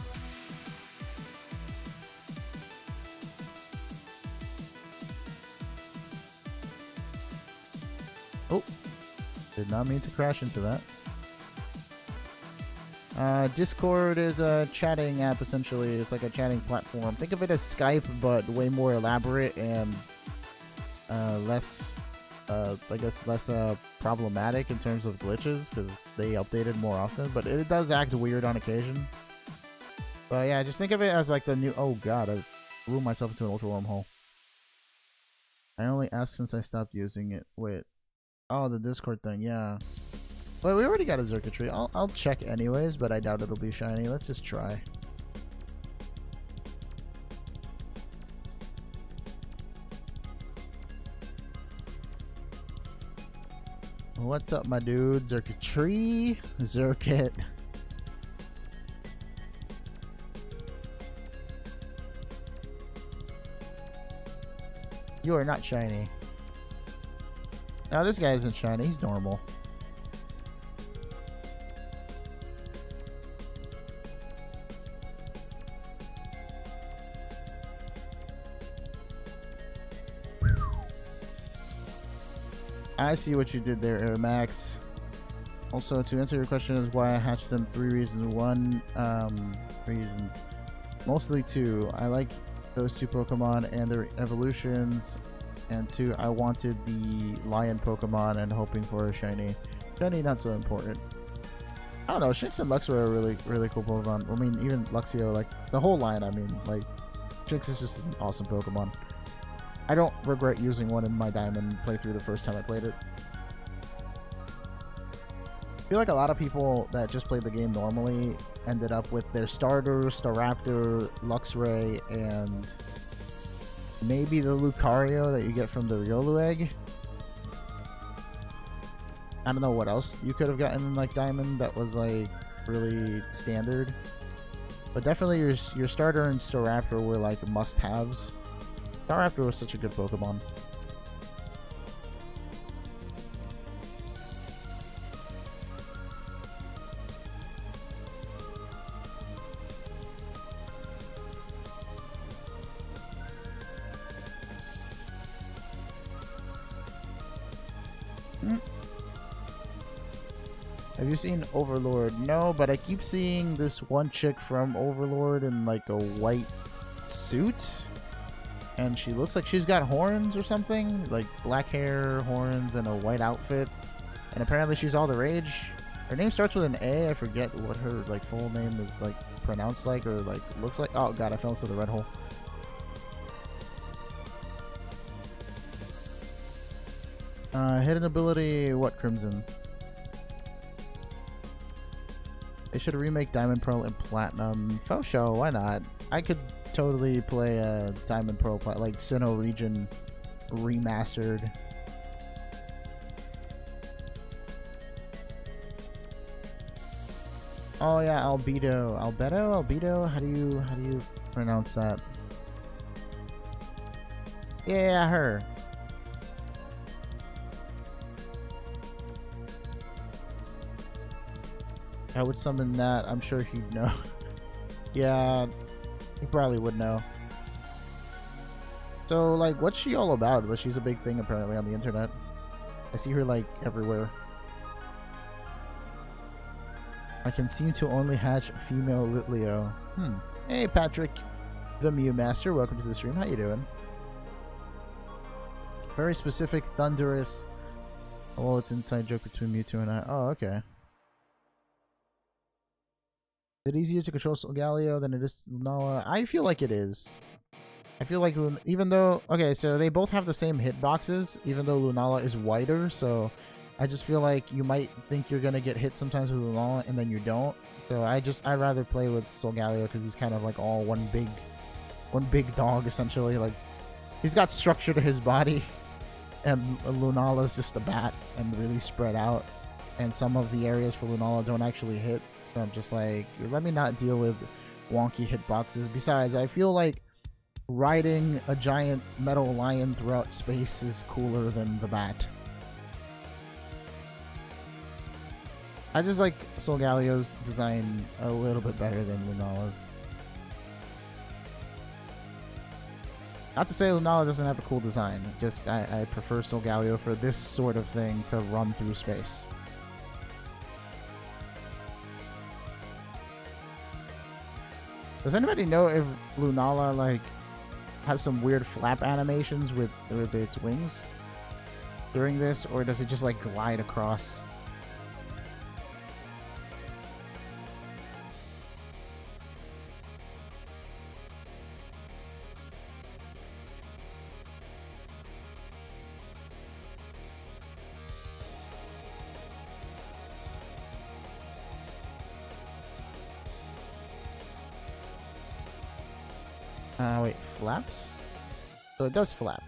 Oh, did not mean to crash into that. Discord is a chatting app, essentially. It's like a chatting platform. Think of it as Skype, but way more elaborate and less, I guess, less problematic in terms of glitches, because they update it more often, but it does act weird on occasion. But yeah, just think of it as like the new... Oh god, I threw myself into an Ultra Wormhole. I only asked since I stopped using it. Wait. Oh, the Discord thing, yeah. Well, we already got a Circuitry. I'll check anyways, but I doubt it'll be shiny. Let's just try. What's up, my dude? Circuitry? Zerkit. You are not shiny. Now this guy isn't shiny. He's normal. I see what you did there, Air Max. Also, to answer your question is why I hatched them, 3 reasons. One, reasons. Mostly 2. I like those 2 Pokemon and their evolutions. And 2, I wanted the lion Pokemon and hoping for a shiny. Shiny, not so important. I don't know, Shinx and Luxray are really cool Pokemon. I mean, even Luxio, like, the whole line, I mean, like, Shinx is just an awesome Pokemon. I don't regret using one in my Diamond playthrough the first time I played it. I feel like a lot of people that just played the game normally ended up with their starter, Staraptor, Luxray, and maybe the Lucario that you get from the Riolu egg. I don't know what else you could have gotten in like Diamond that was like really standard. But definitely your starter and Staraptor were like must-haves. Staraptor was such a good Pokemon. Have you seen Overlord? No, but I keep seeing this one chick from Overlord in like a white suit. And she looks like she's got horns or something. Like black hair, horns, and a white outfit. And apparently she's all the rage. Her name starts with an A. I forget what her like full name is like pronounced like or like looks like. Oh god, I fell into the red hole. Hidden ability, what Crimson? They should remake Diamond, Pearl, and Platinum. Faux show, why not? I could totally play a Diamond, Pearl, like Sinnoh region remastered. Oh yeah, Albedo? How do you pronounce that? Yeah, her. I would summon that. I'm sure he'd know. Yeah, he probably would know. So, like, what's she all about? Like, she's a big thing apparently on the internet. I see her, like, everywhere. I can seem to only hatch female Litleo. Hey, Patrick, the Mew Master. Welcome to the stream. How you doing? Very specific, thunderous. Oh, it's inside joke between Mewtwo and I. Oh, okay. Is it easier to control Solgaleo than it is to Lunala? I feel like it is. I feel like even though... Okay, so they both have the same hitboxes, even though Lunala is wider, so I just feel like you might think you're going to get hit sometimes with Lunala, and then you don't. So I'd rather play with Solgaleo because he's kind of like all one big dog, essentially. Like, he's got structure to his body, and Lunala's just a bat and really spread out. And some of the areas for Lunala don't actually hit. So I'm just like, let me not deal with wonky hitboxes. Besides, I feel like riding a giant metal lion throughout space is cooler than the bat. I just like Solgaleo's design a little bit better than Lunala's. Not to say Lunala doesn't have a cool design, just I prefer Solgaleo for this sort of thing to run through space. Does anybody know if Lunala like has some weird flap animations with its wings during this, or does it just like glide across? Wait, flaps? So it does flap.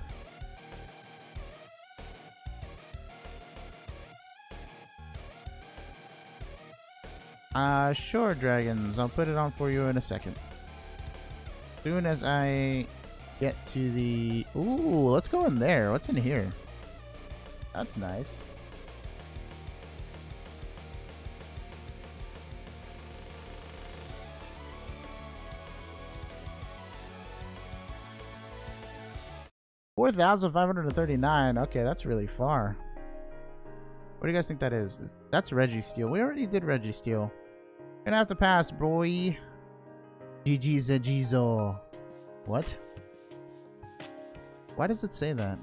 Sure, dragons. I'll put it on for you in a second. Soon as I get to the... Ooh, let's go in there. What's in here? That's nice. $4,539. Okay, that's really far. What do you guys think that is? That's Registeel. We already did Registeel. Gonna have to pass, boy. GG's a Jizo. What? Why does it say that?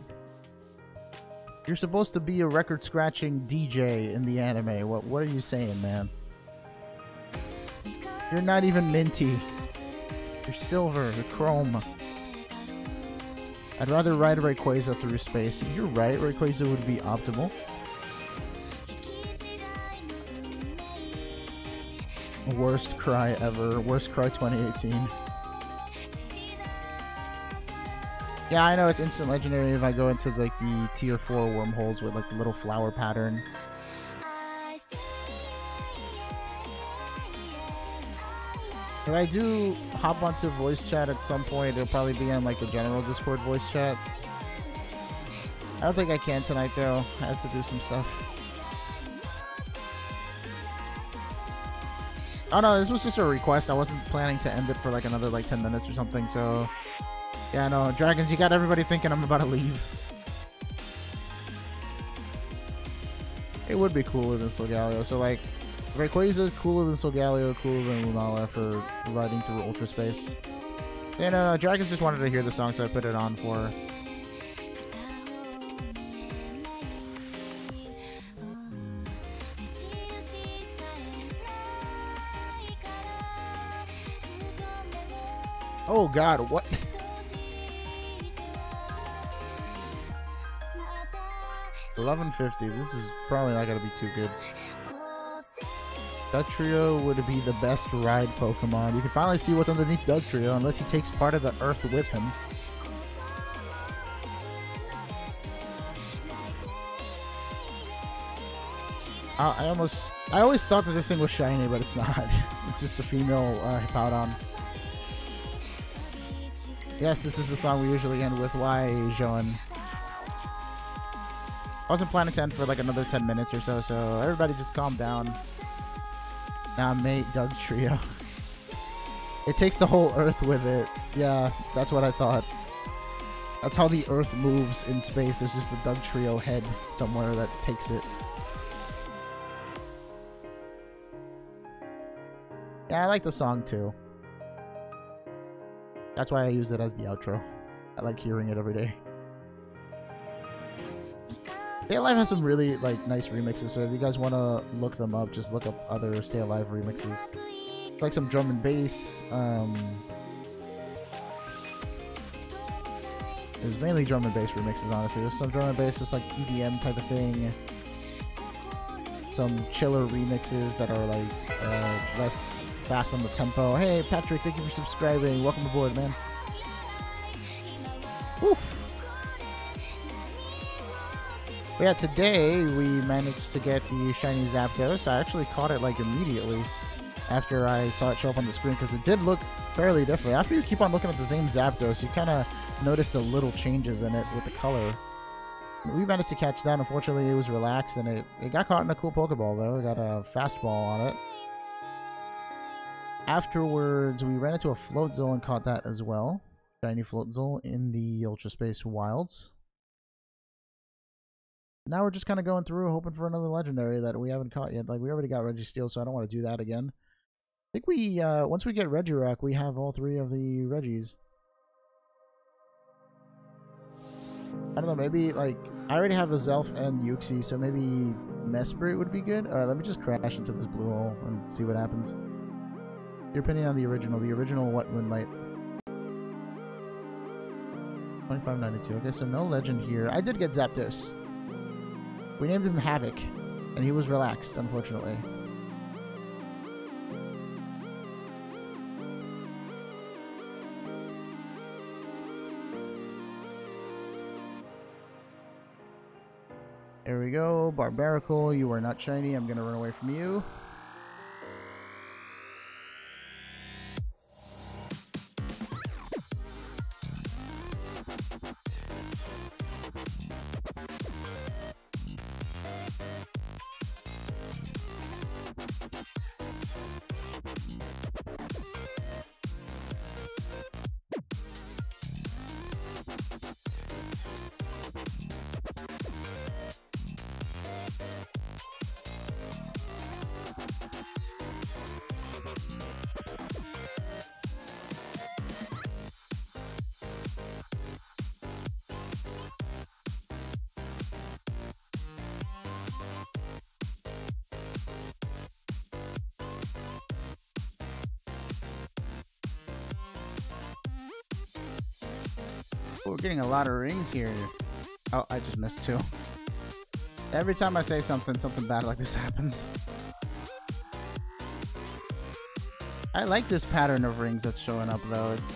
You're supposed to be a record-scratching DJ in the anime. What are you saying, man? You're not even minty. You're silver. You're chrome. I'd rather ride Rayquaza through space. You're right. Rayquaza would be optimal. Worst cry ever. Worst cry 2018. Yeah, I know it's instant legendary if I go into like the tier 4 wormholes with like the little flower pattern. If I do hop onto voice chat at some point, it'll probably be on like the general Discord voice chat. I don't think I can tonight though. I have to do some stuff. Oh no, this was just a request. I wasn't planning to end it for like another like 10 minutes or something, so... Yeah, no, dragons, you got everybody thinking I'm about to leave. It would be cooler than Solgaleo, so like... Rayquaza is cooler than Solgaleo, cooler than Lunala for riding through Ultra Space. Yeah, no, dragons just wanted to hear the song, so I put it on for her. Oh god, what? $11.50. This is probably not gonna be too good. Dugtrio would be the best ride Pokemon. You can finally see what's underneath Dugtrio, unless he takes part of the earth with him. I always thought that this thing was shiny, but it's not. It's just a female Hippowdon. Yes, this is the song we usually end with. Why, Joan? I wasn't planning to end for like another 10 minutes or so, so everybody just calm down. Nah, mate, Dugtrio. It takes the whole Earth with it. Yeah, that's what I thought. That's how the Earth moves in space. There's just a Dugtrio head somewhere that takes it. Yeah, I like the song too. That's why I use it as the outro. I like hearing it every day. Stay Alive has some really like nice remixes, so if you guys want to look them up, just look up other Stay Alive remixes. It's like some drum and bass. There's mainly drum and bass remixes, honestly. There's some drum and bass, just like EDM type of thing. Some chiller remixes that are like less fast on the tempo. Hey Patrick, thank you for subscribing. Welcome aboard, man. Oof. But yeah, today we managed to get the shiny Zapdos. I actually caught it like immediately after I saw it show up on the screen because it did look fairly different. After you keep on looking at the same Zapdos, you kind of notice the little changes in it with the color. We managed to catch that. Unfortunately, it was relaxed and it got caught in a cool Pokeball though. It got a fastball on it. Afterwards, we ran into a Floatzel and caught that as well. Shiny Floatzel in the Ultra Space Wilds. Now we're just kind of going through hoping for another legendary that we haven't caught yet. Like, we already got Registeel, so I don't want to do that again. I think we, once we get Regirock, we have all 3 of the Regis. I don't know, maybe, like, I already have a Zelf and Uxie, so maybe Mesprit would be good. Alright, let me just crash into this blue hole and see what happens. Your opinion on the original? The original what, Moonlight? 2592. Okay, so no legend here. I did get Zapdos. We named him Havoc, and he was relaxed, unfortunately. There we go. Barbarical, you are not shiny. I'm gonna run away from you. We're getting a lot of rings here. Oh, I just missed 2. Every time I say something bad like this happens. I like this pattern of rings that's showing up though. It's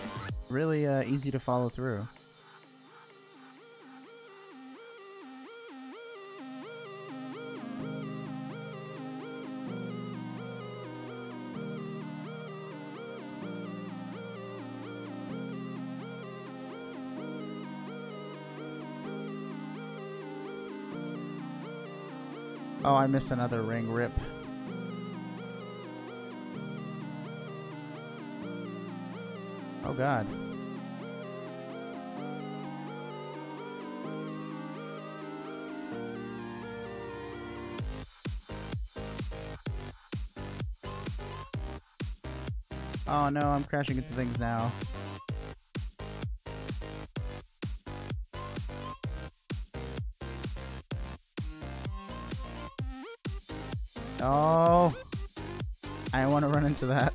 really easy to follow through. Oh, I missed another ring. Rip. Oh, God. Oh, no, I'm crashing into things now. Oh, I want to run into that.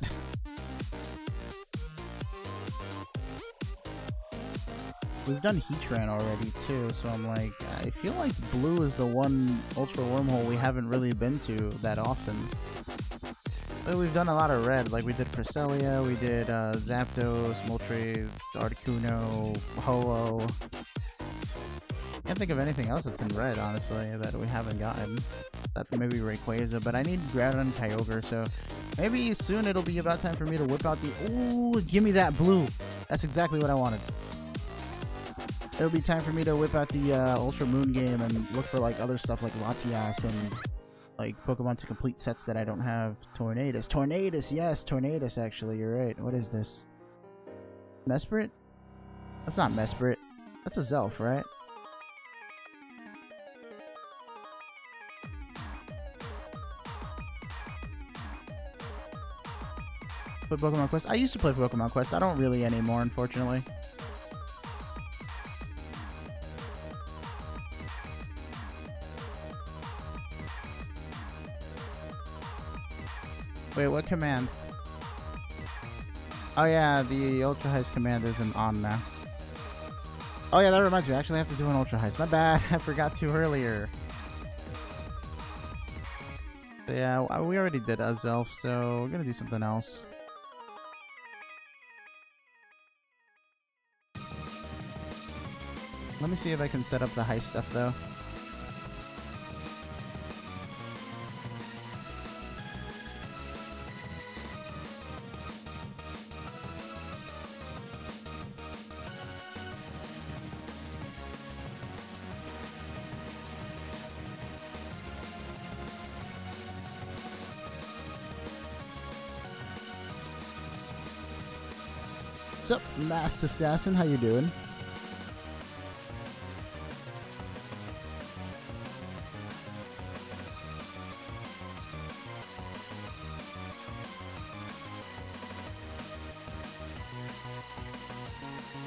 We've done Heatran already too, so I'm like, I feel like blue is the one ultra wormhole we haven't really been to that often. But we've done a lot of red, like we did Cresselia, we did Zapdos, Moltres, Articuno, Ho-Oh. Can't think of anything else that's in red, honestly, that we haven't gotten. That for maybe Rayquaza, but I need Groudon and Kyogre, so maybe soon it'll be about time for me to whip out the... Ooh, give me that blue! That's exactly what I wanted. It'll be time for me to whip out the Ultra Moon game and look for like other stuff like Latias and like Pokemon to complete sets that I don't have. Tornadus. Tornadus, yes! Tornadus, actually, you're right. What is this? Mesprit? That's not Mesprit. That's a Zelf, right? Play Pokemon Quest? I used to play Pokemon Quest. I don't really anymore, unfortunately. Wait, what command? Oh yeah, the Ultra Heist command isn't on now. Oh yeah, that reminds me. I actually have to do an Ultra Heist. My bad. I forgot to earlier. But yeah, we already did a Zelf, so we're gonna do something else. Let me see if I can set up the heist stuff though. What's up, Masked Assassin? How you doing?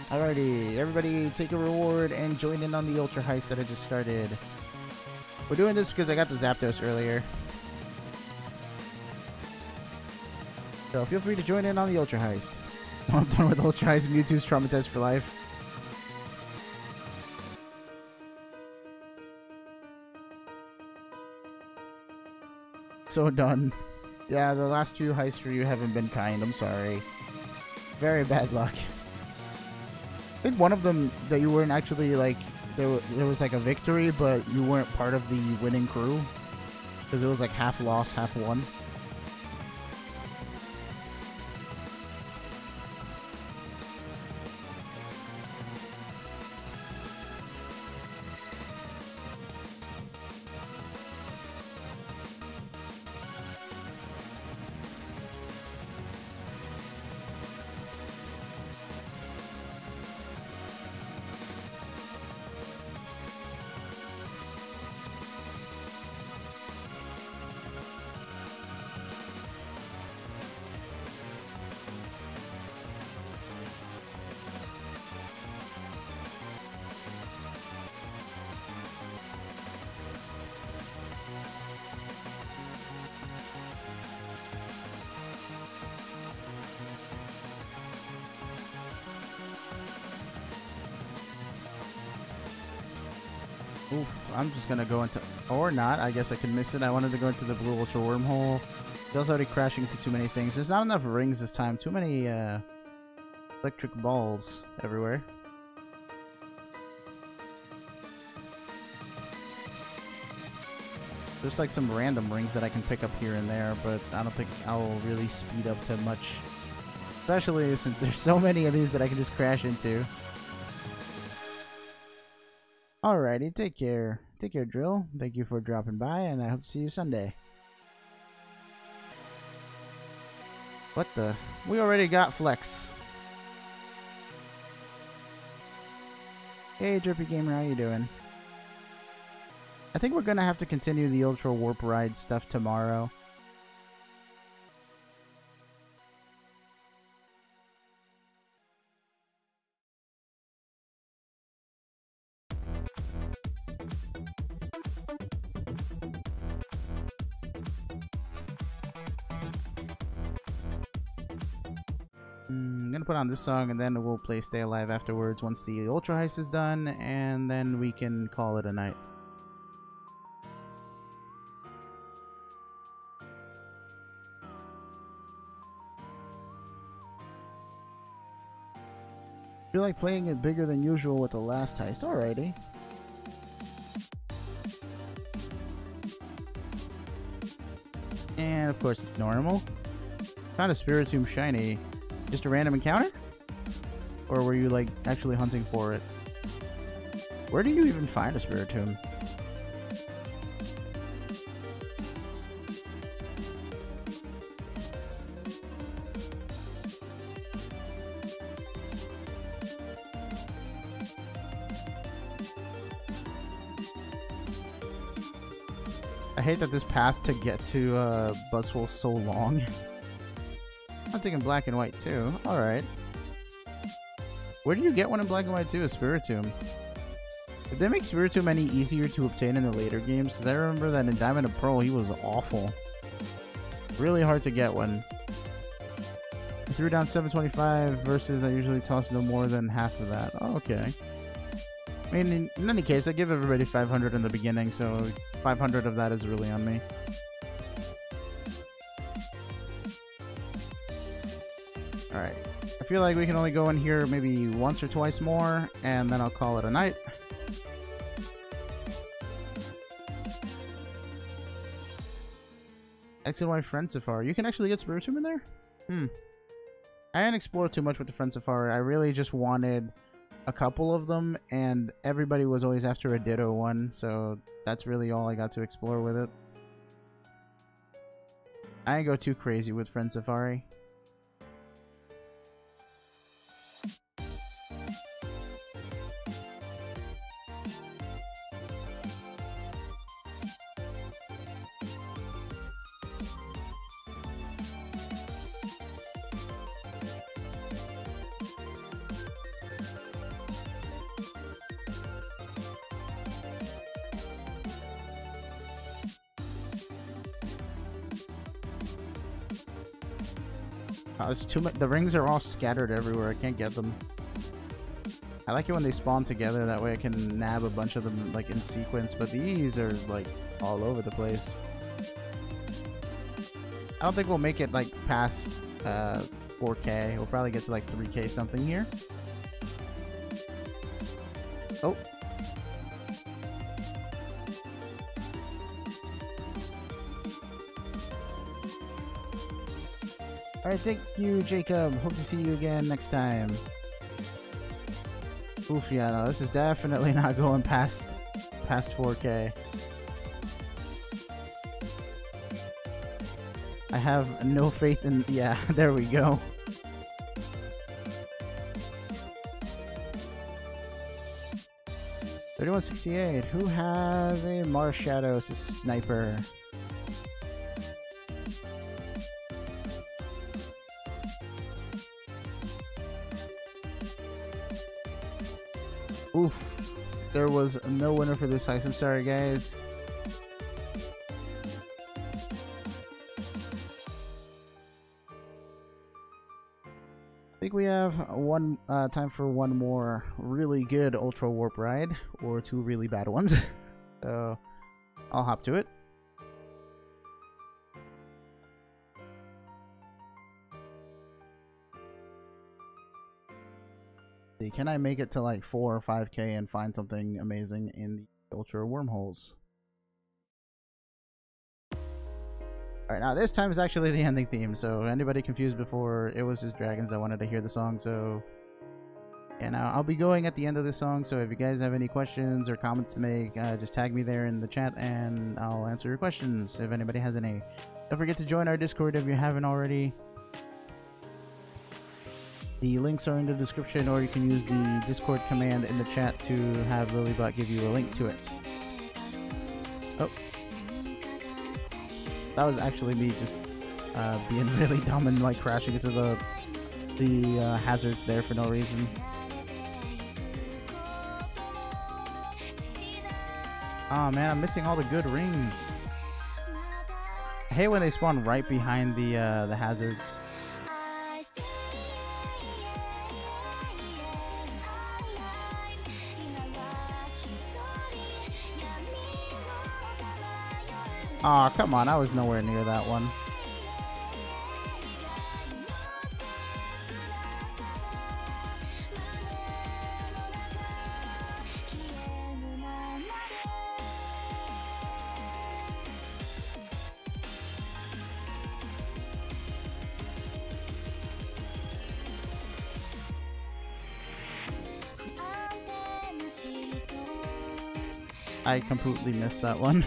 Alrighty, everybody take a reward and join in on the Ultra Heist that I just started. We're doing this because I got the Zapdos earlier. So feel free to join in on the Ultra Heist. I'm done with Ultra Heist. Mewtwo's traumatized for life. So done. Yeah, the last 2 heists for you haven't been kind. I'm sorry. Very bad luck. I think one of them that you weren't actually like there was like a victory, but you weren't part of the winning crew because it was like half loss, half won. Oof, I'm just gonna go into, or not, I guess I could miss it. I wanted to go into the blue ultra wormhole. I was already crashing into too many things. There's not enough rings this time. Too many electric balls everywhere. There's like some random rings that I can pick up here and there, but I don't think I'll really speed up to much. Especially since there's so many of these that I can just crash into. Alrighty, take care. Take care, Drill. Thank you for dropping by, and I hope to see you Sunday. What the? We already got Flex. Hey, Drippy Gamer, how you doing? I think we're gonna have to continue the Ultra Warp Ride stuff tomorrow. I'm gonna put on this song and then we'll play Stay Alive afterwards once the Ultra Heist is done, and then we can call it a night. I feel like playing it bigger than usual with the last heist. Alrighty. And of course it's normal. Found a Spiritomb shiny. Just a random encounter? Or were you like actually hunting for it? Where do you even find a Spiritomb? I hate that this path to get to Buzzwole is so long. I'm taking black and white too. Alright. Where do you get one in black and white too? A Spiritomb. Did they make Spiritomb any easier to obtain in the later games? Because I remember that in Diamond and Pearl he was awful. Really hard to get one. I threw down 725 versus I usually toss no more than half of that. Oh, okay. I mean, in any case, I give everybody 500 in the beginning, so 500 of that is really on me. Alright. I feel like we can only go in here maybe once or twice more, and then I'll call it a night. X and Y Friend Safari. You can actually get Spiritomb in there? I didn't explore too much with the Friend Safari. I really just wanted a couple of them, and everybody was always after a Ditto one, so that's really all I got to explore with it. I didn't go too crazy with Friend Safari. It's too much. The rings are all scattered everywhere. I can't get them. I like it when they spawn together. That way I can nab a bunch of them like in sequence. But these are like all over the place. I don't think we'll make it like past 4K. We'll probably get to like 3K something here. Oh, Alright, thank you, Jacob. Hope to see you again next time. Oof, yeah, no, this is definitely not going past 4K. I have no faith in... Yeah, there we go. $31.68. Who has a Mars Shadow sniper? Oof. There was no winner for this heist. I'm sorry, guys. I think we have time for one more really good Ultra Warp ride, or two really bad ones. So I'll hop to it. See, can I make it to like 4 or 5K and find something amazing in the Ultra wormholes? Alright, now this time is actually the ending theme, so anybody confused before, it was just dragons that wanted to hear the song, so... Yeah, now I'll be going at the end of this song, so if you guys have any questions or comments to make, just tag me there in the chat and I'll answer your questions if anybody has any. Don't forget to join our Discord if you haven't already. The links are in the description, or you can use the Discord command in the chat to have Lilybot give you a link to it. Oh. That was actually me just being really dumb and like crashing into the hazards there for no reason. Oh man, I'm missing all the good rings. I hate when they spawn right behind the hazards. Aw, oh, come on, I was nowhere near that one. I completely missed that one.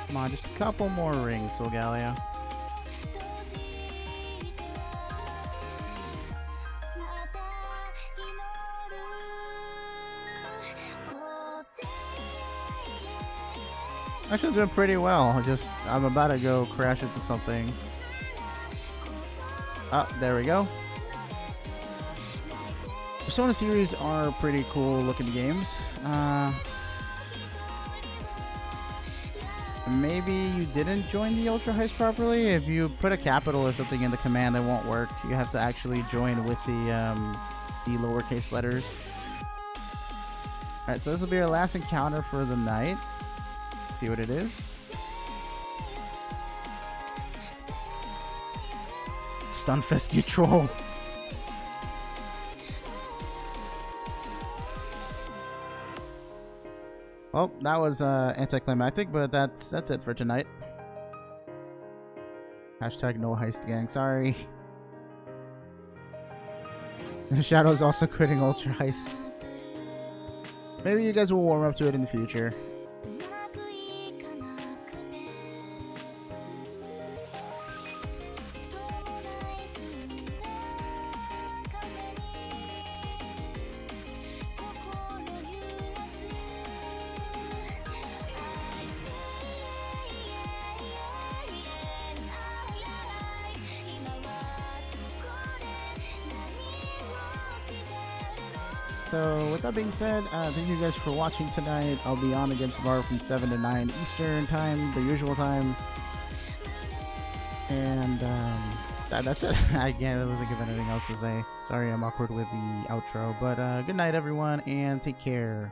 Come on, just a couple more rings, Solgaleo. Actually doing pretty well. I'm about to go crash into something. Oh, there we go. Persona series are pretty cool looking games. Maybe you didn't join the Ultra Heist properly. If you put a capital or something in the command, it won't work. You have to actually join with the lowercase letters. Alright, so this will be our last encounter for the night. Let's see what it is. Stunfescue Troll. Well, that was anticlimactic, but that's it for tonight. Hashtag no heist gang. Sorry. Shadow's also quitting Ultra Heist. Maybe you guys will warm up to it in the future. So with that being said, thank you guys for watching tonight. I'll be on again tomorrow from 7 to 9 Eastern time, the usual time. And that's it. I can't really think of anything else to say. Sorry I'm awkward with the outro. But good night everyone, and take care.